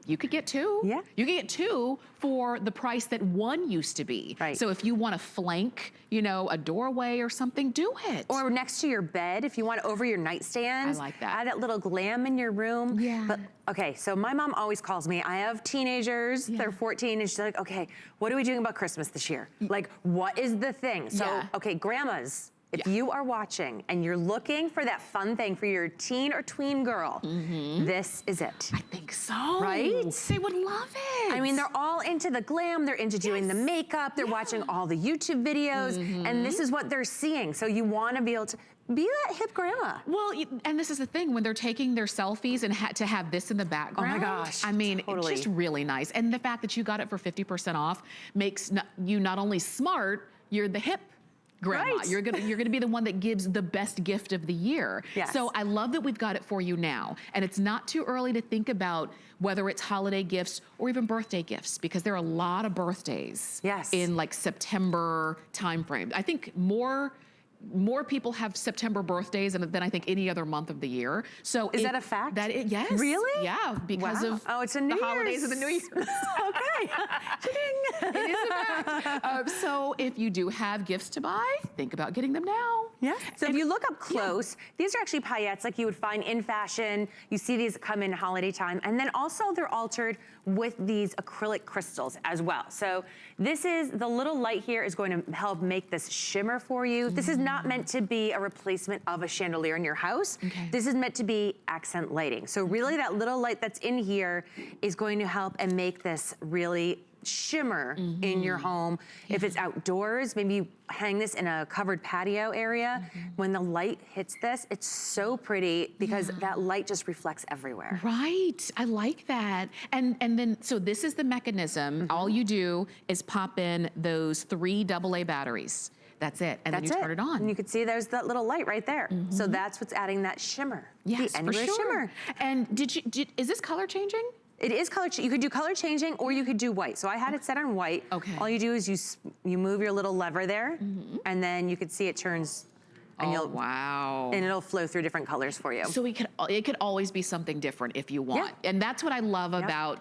you could get 2. Yeah. You could get 2 for the price that 1 used to be. Right. So if you want to flank, a doorway or something, do it. Or next to your bed, if you want over your nightstand. I like that. Add that little glam in your room. Yeah. But okay, so my mom always calls me. I have teenagers, they're 14, and she's like, okay, what are we doing about Christmas this year? Like, what is the thing? So, okay, grandmas, if you are watching and you're looking for that fun thing for your teen or tween girl, this is it. I think so. Right? They would love it. I mean, they're all into the glam, they're into doing the makeup, they're watching all the YouTube videos, and this is what they're seeing. So you want to be able to be that hip grandma. Well, and this is the thing, when they're taking their selfies and to have this in the background. Oh my gosh, I mean, totally. It's just really nice. And the fact that you got it for 50% off makes you not only smart, you're the hip grandma. Right. You're gonna be the one that gives the best gift of the year. Yes. So I love that we've got it for you now. And it's not too early to think about whether it's holiday gifts or even birthday gifts, because there are a lot of birthdays in like September timeframe. I think more more people have September birthdays than I think any other month of the year. So is that a fact? Yes. Really? Yeah, because of it's a the holidays of the New Year. Okay. It is a fact. So if you do have gifts to buy, think about getting them now. Yeah. So if you look up close, these are actually paillettes like you would find in fashion. You see these come in holiday time. And then also they're altered with these acrylic crystals as well. So this is, the little light here is going to help make this shimmer for you. This is not meant to be a replacement of a chandelier in your house. Okay. This is meant to be accent lighting. So really that little light that's in here is going to help and make this really shimmer in your home. If it's outdoors, maybe you hang this in a covered patio area. When the light hits this, it's so pretty because that light just reflects everywhere. Right, I like that. And then, so this is the mechanism. All you do is pop in those 3 AA batteries. That's it, and then you turn it on. And you can see there's that little light right there. So that's what's adding that shimmer. Yes, the for Anywhere sure. shimmer. And is this color changing? It is color. You could do color changing, or you could do white. So I had it set on white. Okay. All you do is you move your little lever there, and then you could see it turns. And wow. And it'll flow through different colors for you. So it could always be something different if you want. Yeah. And that's what I love about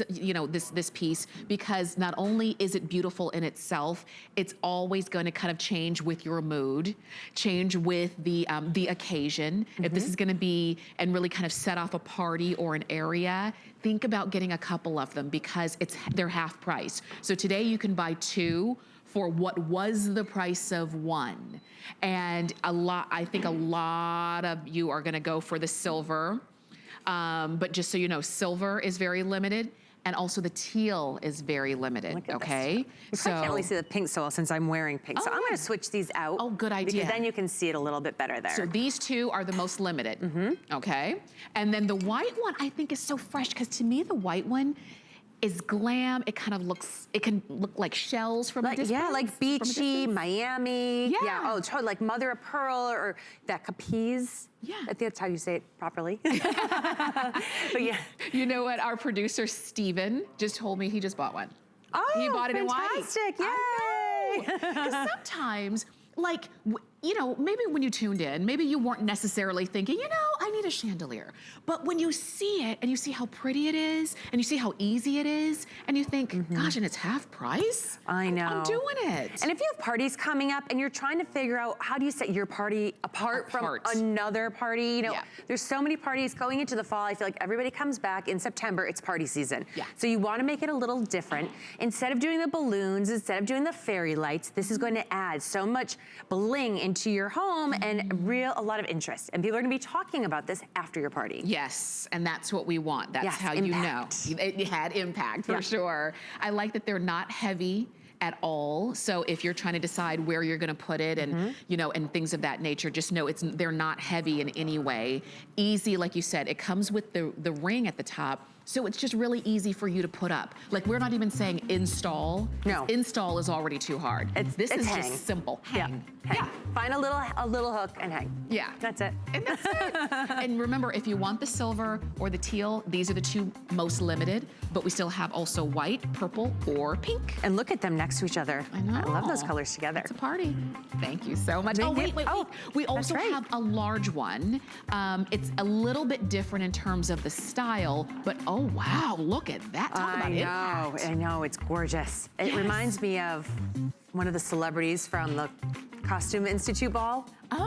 you know, this piece, because not only is it beautiful in itself, it's always going to kind of change with your mood, change with the occasion. If this is going to be and really kind of set off a party or an area, think about getting a couple of them because they're half price. So today you can buy 2 for what was the price of 1. And I think a lot of you are gonna go for the silver. But just so you know, silver is very limited. And also the teal is very limited, okay? So I can't really see the pink so well since I'm wearing pink. So I'm gonna switch these out. Oh, good idea. Because then you can see it a little bit better there. So these 2 are the most limited, okay? And then the white one I think is so fresh because to me the white one is glam. It kind of looks, it can look like shells from a distance. Yeah, like beachy, Miami. Yeah. Oh, totally, like mother of pearl or that capiz. Yeah. I think that's how you say it properly. But yeah. You know what? Our producer, Steven, just told me he just bought one. Oh, he bought it in white. Fantastic, yay! Because sometimes, like, you know, maybe when you tuned in, maybe you weren't necessarily thinking, you know, I need a chandelier. But when you see it and you see how pretty it is and you see how easy it is and you think, gosh, and it's half price? I know. I'm doing it. And if you have parties coming up and you're trying to figure out how do you set your party apart from another party, you know, there's so many parties going into the fall. I feel like everybody comes back in September, it's party season. Yeah. So you want to make it a little different. Instead of doing the balloons, instead of doing the fairy lights, this is going to add so much bling into your home and a lot of interest. And people are gonna be talking about this after your party. Yes, and that's what we want. That's how impact. You know. It had impact for sure. I like that they're not heavy at all. So if you're trying to decide where you're gonna put it and you know, and things of that nature, just know they're not heavy in any way. Easy, like you said, it comes with the ring at the top. So it's just really easy for you to put up. Like we're not even saying install. No. Install is already too hard. This is hang. just simple. Hang. Yeah. Find a little hook and hang. Yeah. That's it. And that's it. And remember, if you want the silver or the teal, these are the 2 most limited, but we still have also white, purple, or pink. And look at them next to each other. I know. I love those colors together. It's a party. Thank you so much. Wait. We also have a large one. It's a little bit different in terms of the style, but oh wow, look at that. Talk about impact. I know, it's gorgeous. It reminds me of one of the celebrities from the Costume Institute ball.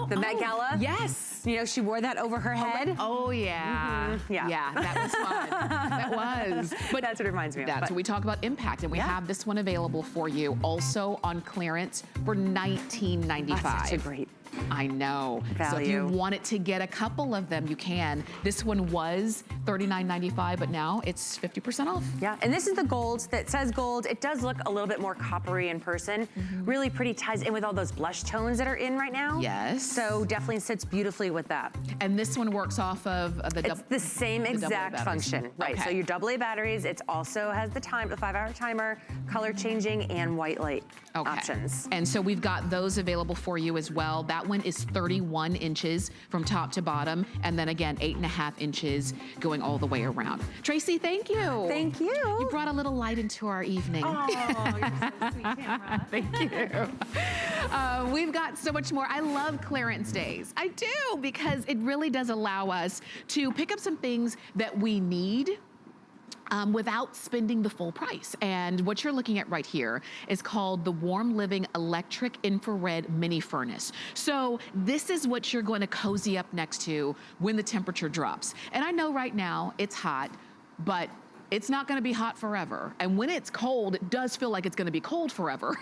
The Met Gala. Yes. You know, she wore that over her head. Oh yeah. Yeah, that was fun. That was. But that's what it reminds me of. That's what we talk about impact, and we have this one available for you also on clearance for $19.95. That's such a great I know. value. So if you wanted to get a couple of them, you can. This one was $39.95, but now it's 50% off. Yeah, and this is the gold that says gold. It does look a little bit more coppery in person. Really pretty, ties in with all those blush tones that are in right now. Yes. So definitely sits beautifully with that. And this one works off of It's the same exact function. Right, so your AA batteries, it also has the 5-hour timer, color changing, and white light options. And so we've got those available for you as well. That one one is 31 inches from top to bottom, and then again, 8.5 inches going all the way around. Tracy, thank you. Thank you. You brought a little light into our evening. Oh, you're so sweet, Tamara. Thank you. We've got so much more. I love clearance days. I do, because it really does allow us to pick up some things that we need without spending the full price. And what you're looking at right here is called the Warm Living Electric Infrared Mini Furnace. So this is what you're going to cozy up next to when the temperature drops. And I know right now it's hot, but it's not gonna be hot forever. And when it's cold, it does feel like it's gonna be cold forever.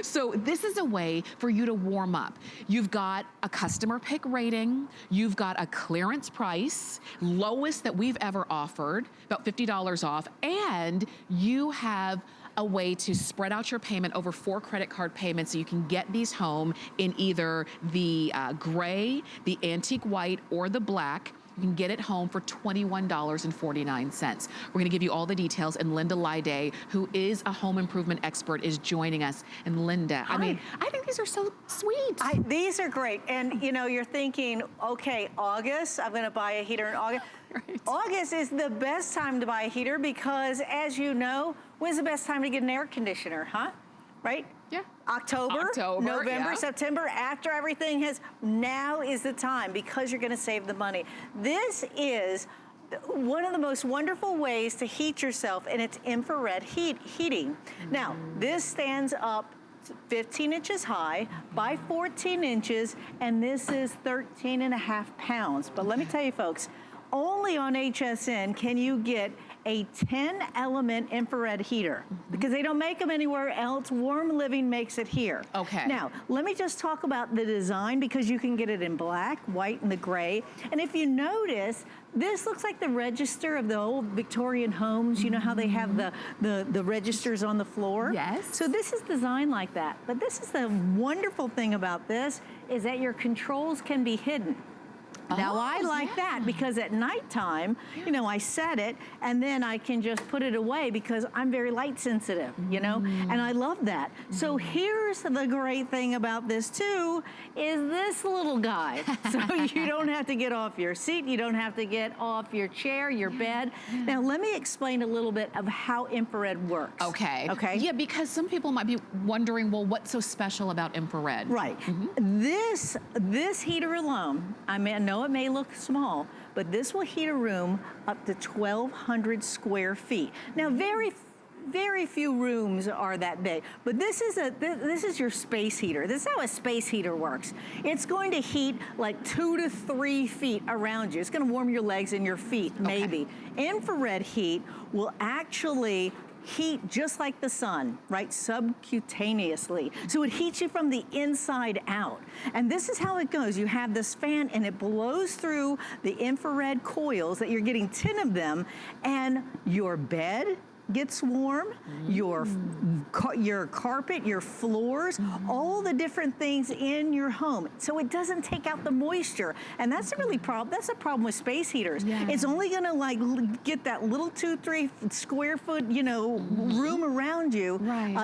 So this is a way for you to warm up. You've got a customer pick rating, you've got a clearance price, lowest that we've ever offered, about $50 off, and you have a way to spread out your payment over 4 credit card payments so you can get these home in either the gray, the antique white, or the black. You can get it home for $21.49. We're gonna give you all the details, and Linda Lyday, who is a home improvement expert, is joining us. And Linda, Hi. I mean, I think these are so sweet. These are great. And you know, you're thinking, okay, August, I'm gonna buy a heater in August. Right. August is the best time to buy a heater because, as you know, when's the best time to get an air conditioner, huh? Right? Yeah. October, November, yeah. September, after everything now is the time because you're gonna save the money. This is one of the most wonderful ways to heat yourself, and it's infrared heating. Now, this stands up 15 inches high by 14 inches, and this is 13.5 pounds. But let me tell you folks, only on HSN can you get a 10-element infrared heater because they don't make them anywhere else. Warm Living makes it here. Okay. Now, let me just talk about the design because you can get it in black, white, and the gray. And if you notice, this looks like the register of the old Victorian homes. You know how they have the registers on the floor? Yes. So this is designed like that. But this is the wonderful thing about this is that your controls can be hidden. Now, I like that because at nighttime, you know, I set it and then I can just put it away because I'm very light sensitive, you know, and I love that. So here's the great thing about this too, is this little guy. So you don't have to get off your seat, you don't have to get off your chair, your bed. Now, let me explain a little bit of how infrared works. Okay. Okay. Yeah, because some people might be wondering, well, what's so special about infrared? Right. This heater alone, I know it may look small, but this will heat a room up to 1,200 square feet. Now, very few rooms are that big, but this is your space heater. This is how a space heater works. It's going to heat like 2 to 3 feet around you. It's going to warm your legs and your feet, maybe. Infrared heat will actually heat just like the sun, right? Subcutaneously. So it heats you from the inside out. And this is how it goes. You have this fan and it blows through the infrared coils that you're getting 10 of them, and your bed gets warm, your carpet, your floors, all the different things in your home. So it doesn't take out the moisture. And that's a really that's a problem with space heaters. Yeah. It's only gonna like get that little 2-3 square foot, you know, room around you,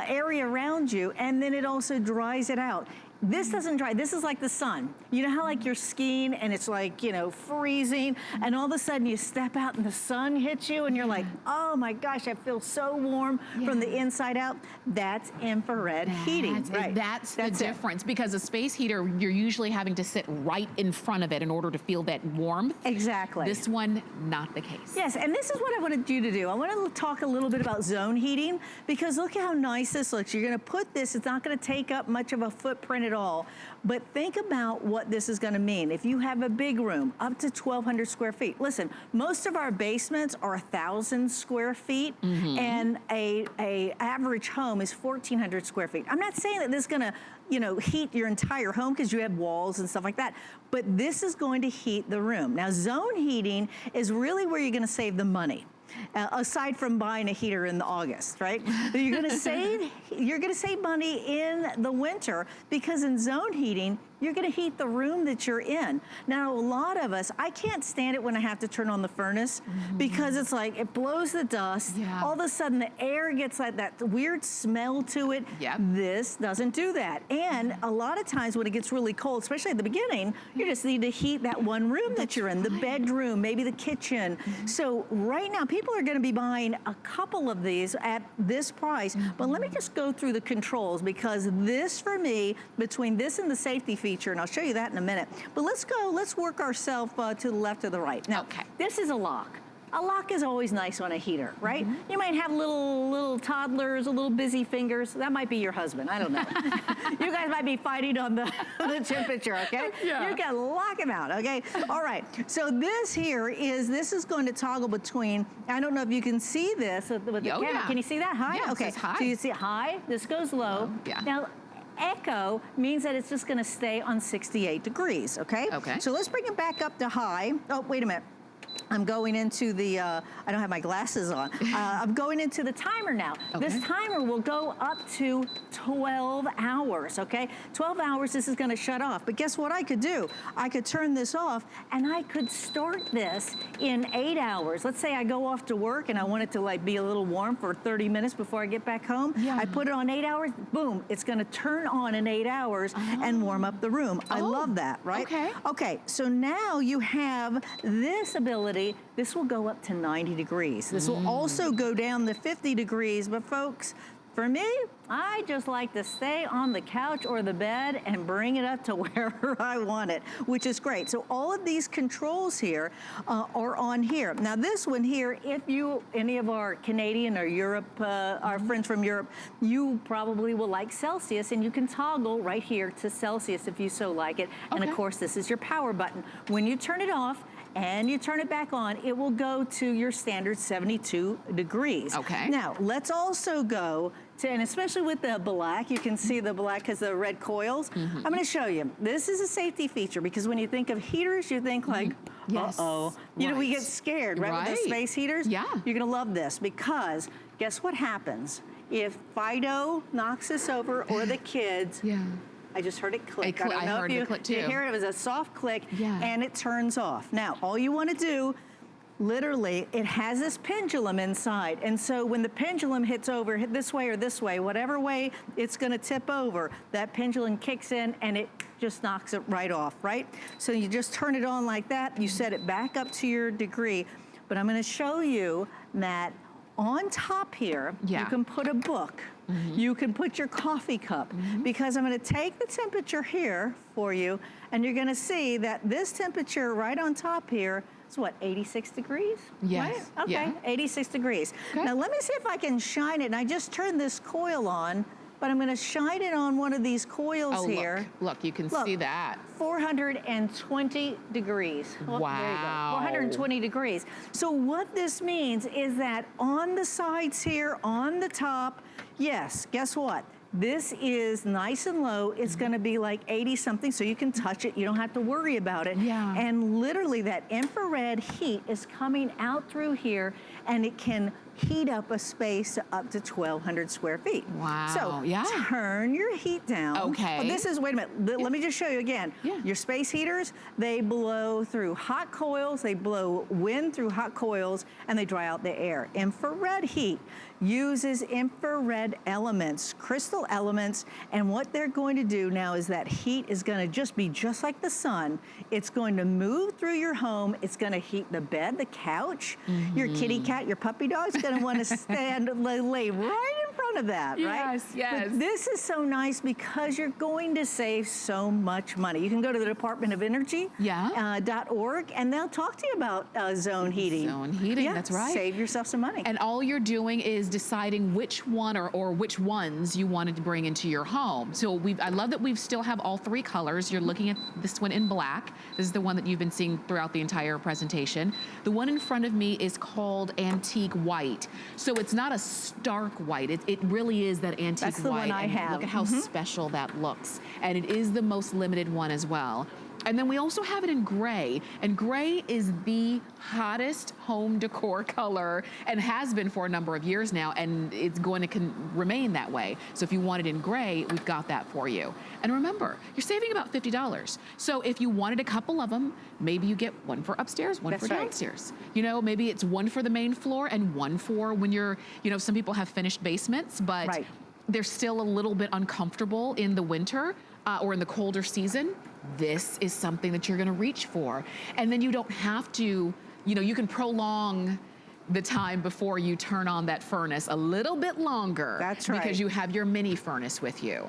area around you, and then it also dries it out. This doesn't dry. This is like the sun. You know how like you're skiing and it's like, you know, freezing, and all of a sudden you step out and the sun hits you and you're like, oh my gosh, I feel so warm from the inside out. That's infrared heating. Right. That's the difference, because a space heater, you're usually having to sit right in front of it in order to feel that warmth. Exactly. This one, not the case. Yes, and this is what I wanted you to do. I want to talk a little bit about zone heating, because look how nice this looks. You're going to put this, it's not going to take up much of a footprint at all, but think about what this is going to mean. If you have a big room, up to 1,200 square feet. Listen, most of our basements are 1,000 square feet, and a average home is 1,400 square feet. I'm not saying that this is going to, you know, heat your entire home because you have walls and stuff like that, but this is going to heat the room. Now, zone heating is really where you're going to save the money. Aside from buying a heater in August, right? You're going to save money in the winter, because in zone heating, you're gonna heat the room that you're in. Now, a lot of us, I can't stand it when I have to turn on the furnace because it's like, it blows the dust. Yeah. All of a sudden the air gets like that weird smell to it. Yep. This doesn't do that. And a lot of times when it gets really cold, especially at the beginning, you just need to heat that one room that you're in, the bedroom, maybe the kitchen. So right now, people are gonna be buying a couple of these at this price, but let me just go through the controls because this for me, between this and the safety feature, and I'll show you that in a minute, but let's work ourselves to the left or the right. Now, this is a lock. A lock is always nice on a heater, right? You might have little toddlers, little busy fingers. That might be your husband, I don't know. You guys might be fighting on the temperature, okay? Yeah. You can lock him out, okay? All right, so this is going to toggle between, I don't know if you can see this with the camera. Yeah. Can you see that high? Yeah, okay, it says high. so you see high, this goes low. Yeah. Now, echo means that it's just gonna stay on 68 degrees, okay? Okay. So let's bring it back up to high. Oh, wait a minute. I'm going into the, I don't have my glasses on. I'm going into the timer now. Okay. This timer will go up to 12 hours, okay? 12 hours, this is gonna shut off. But guess what I could do? I could turn this off and I could start this in 8 hours. Let's say I go off to work and I want it to like be a little warm for 30 minutes before I get back home. Yeah. I put it on 8 hours, boom, it's gonna turn on in 8 hours and warm up the room. I love that, right? Okay. Okay, so now you have this ability. This will go up to 90 degrees. This will also go down to 50 degrees, but folks, for me, I just like to stay on the couch or the bed and bring it up to wherever I want it, which is great. So all of these controls here are on here. Now this one here, if any of our Canadian or Europe, our friends from Europe, you probably will like Celsius, and you can toggle right here to Celsius if you so like it. And of course, this is your power button. When you turn it off, and you turn it back on, it will go to your standard 72 degrees. Okay. Now, let's also go to, and especially with the black, you can see the black because the red coils. I'm gonna show you. This is a safety feature because when you think of heaters, you think like, uh-oh. You know, we get scared, right? With the space heaters? Yeah. You're gonna love this because guess what happens? If Fido knocks this over or the kids, I just heard it click. I don't know if you click too. you hear it. It was a soft click, Yeah. and it turns off. Now, all you want to do, literally, it has this pendulum inside, and so when the pendulum hits over, hit this way or this way, whatever way it's going to tip over, that pendulum kicks in and it just knocks it right off, right? So you just turn it on like that. You set it back up to your degree, but I'm going to show you that on top here, you can put a book. You can put your coffee cup because I'm going to take the temperature here for you, and you're going to see that this temperature right on top here is what, 86 degrees? Yes. Right? Okay, Yeah. 86 degrees. Now let me see if I can shine it, and I just turned this coil on, but I'm going to shine it on one of these coils here. Look, you can see that. 420 degrees. Oh, Wow. there you go. 420 degrees. So what this means is that on the sides here, on the top, yes, guess what? This is nice and low. It's gonna be like 80 something, so you can touch it. You don't have to worry about it. Yeah. And literally that infrared heat is coming out through here, and it can heat up a space up to 1,200 square feet. Wow. So turn your heat down. Okay. Oh, this is, wait a minute, let me just show you again. Your space heaters, they blow through hot coils, they blow wind through hot coils, and they dry out the air. Infrared heat uses infrared elements, crystal elements, and what they're going to do now is that heat is gonna just be just like the sun. It's going to move through your home. It's gonna heat the bed, the couch, your kitty cat, your puppy dog's gonna wanna stand, lay right in front of that, right? Yes, yes. But this is so nice because you're going to save so much money. You can go to the Department of Energy, .org, and they'll talk to you about zone heating. Zone heating, that's right. Save yourself some money. And all you're doing is deciding which one or which ones you wanted to bring into your home. So I love that we still have all three colors. You're looking at this one in black. This is the one that you've been seeing throughout the entire presentation. The one in front of me is called antique white. So it's not a stark white. It really is that antique white. That's the one I have. Look at how special that looks. And it is the most limited one as well. And then we also have it in gray, and gray is the hottest home decor color and has been for a number of years now, and it's going to remain that way. So if you want it in gray, we've got that for you. And remember, you're saving about $50. So if you wanted a couple of them, maybe you get one for upstairs, one for downstairs. You know, maybe it's one for the main floor and one for when you're, you know, some people have finished basements, but they're still a little bit uncomfortable in the winter or in the colder season. This is something that you're gonna reach for. And then you don't have to, you know, you can prolong the time before you turn on that furnace a little bit longer. That's right. Because you have your mini furnace with you.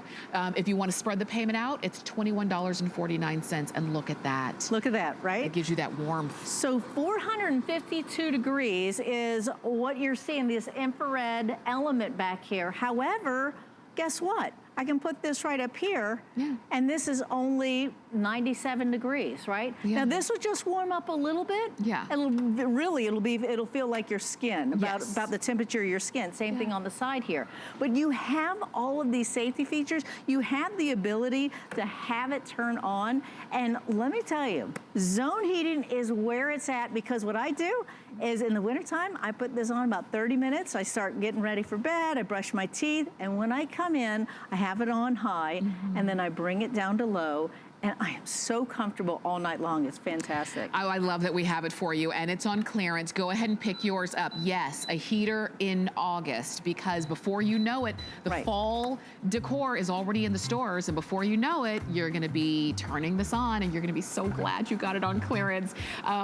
If you want to spread the payment out, it's $21.49, and look at that. Look at that, right? It gives you that warmth. So 452 degrees is what you're seeing, this infrared element back here. However, guess what? I can put this right up here, and this is only 97 degrees, right? Now this will just warm up a little bit. It'll feel like your skin, about the temperature of your skin. Same thing on the side here. But you have all of these safety features. You have the ability to have it turn on, and let me tell you, zone heating is where it's at, because what I do is in the wintertime, I put this on about 30 minutes. I start getting ready for bed, I brush my teeth, and when I come in, I have it on high, and then I bring it down to low, and I am so comfortable all night long. It's fantastic. Oh, I love that we have it for you, and it's on clearance. Go ahead and pick yours up. Yes, a heater in August, because before you know it, the fall decor is already in the stores, and before you know it, you're gonna be turning this on, and you're gonna be so glad you got it on clearance,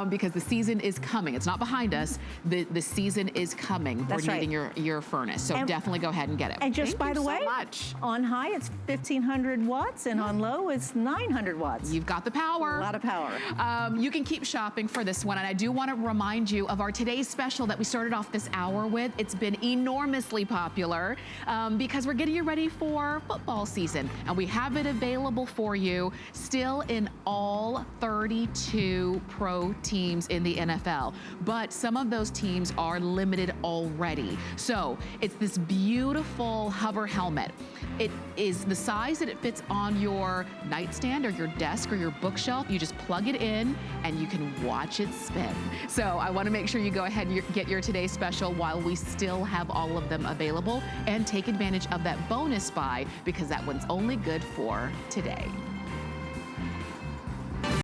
because the season is coming. It's not behind us. The season is coming for needing your furnace. So definitely go ahead and get it. And just by the way, on high it's 1,500 watts, and on low it's 900 watts. You've got the power. A lot of power. You can keep shopping for this one, and I do want to remind you of our today's special that we started off this hour with. It's been enormously popular because we're getting you ready for football season, and we have it available for you still in all 32 pro teams in the NFL, but some of those teams are limited already. So it's this beautiful hover helmet. It is the size that it fits on your nightstand or your desk or your bookshelf. You just plug it in and you can watch it spin. So I want to make sure you go ahead and get your today's special while we still have all of them available, and take advantage of that bonus buy, because that one's only good for today.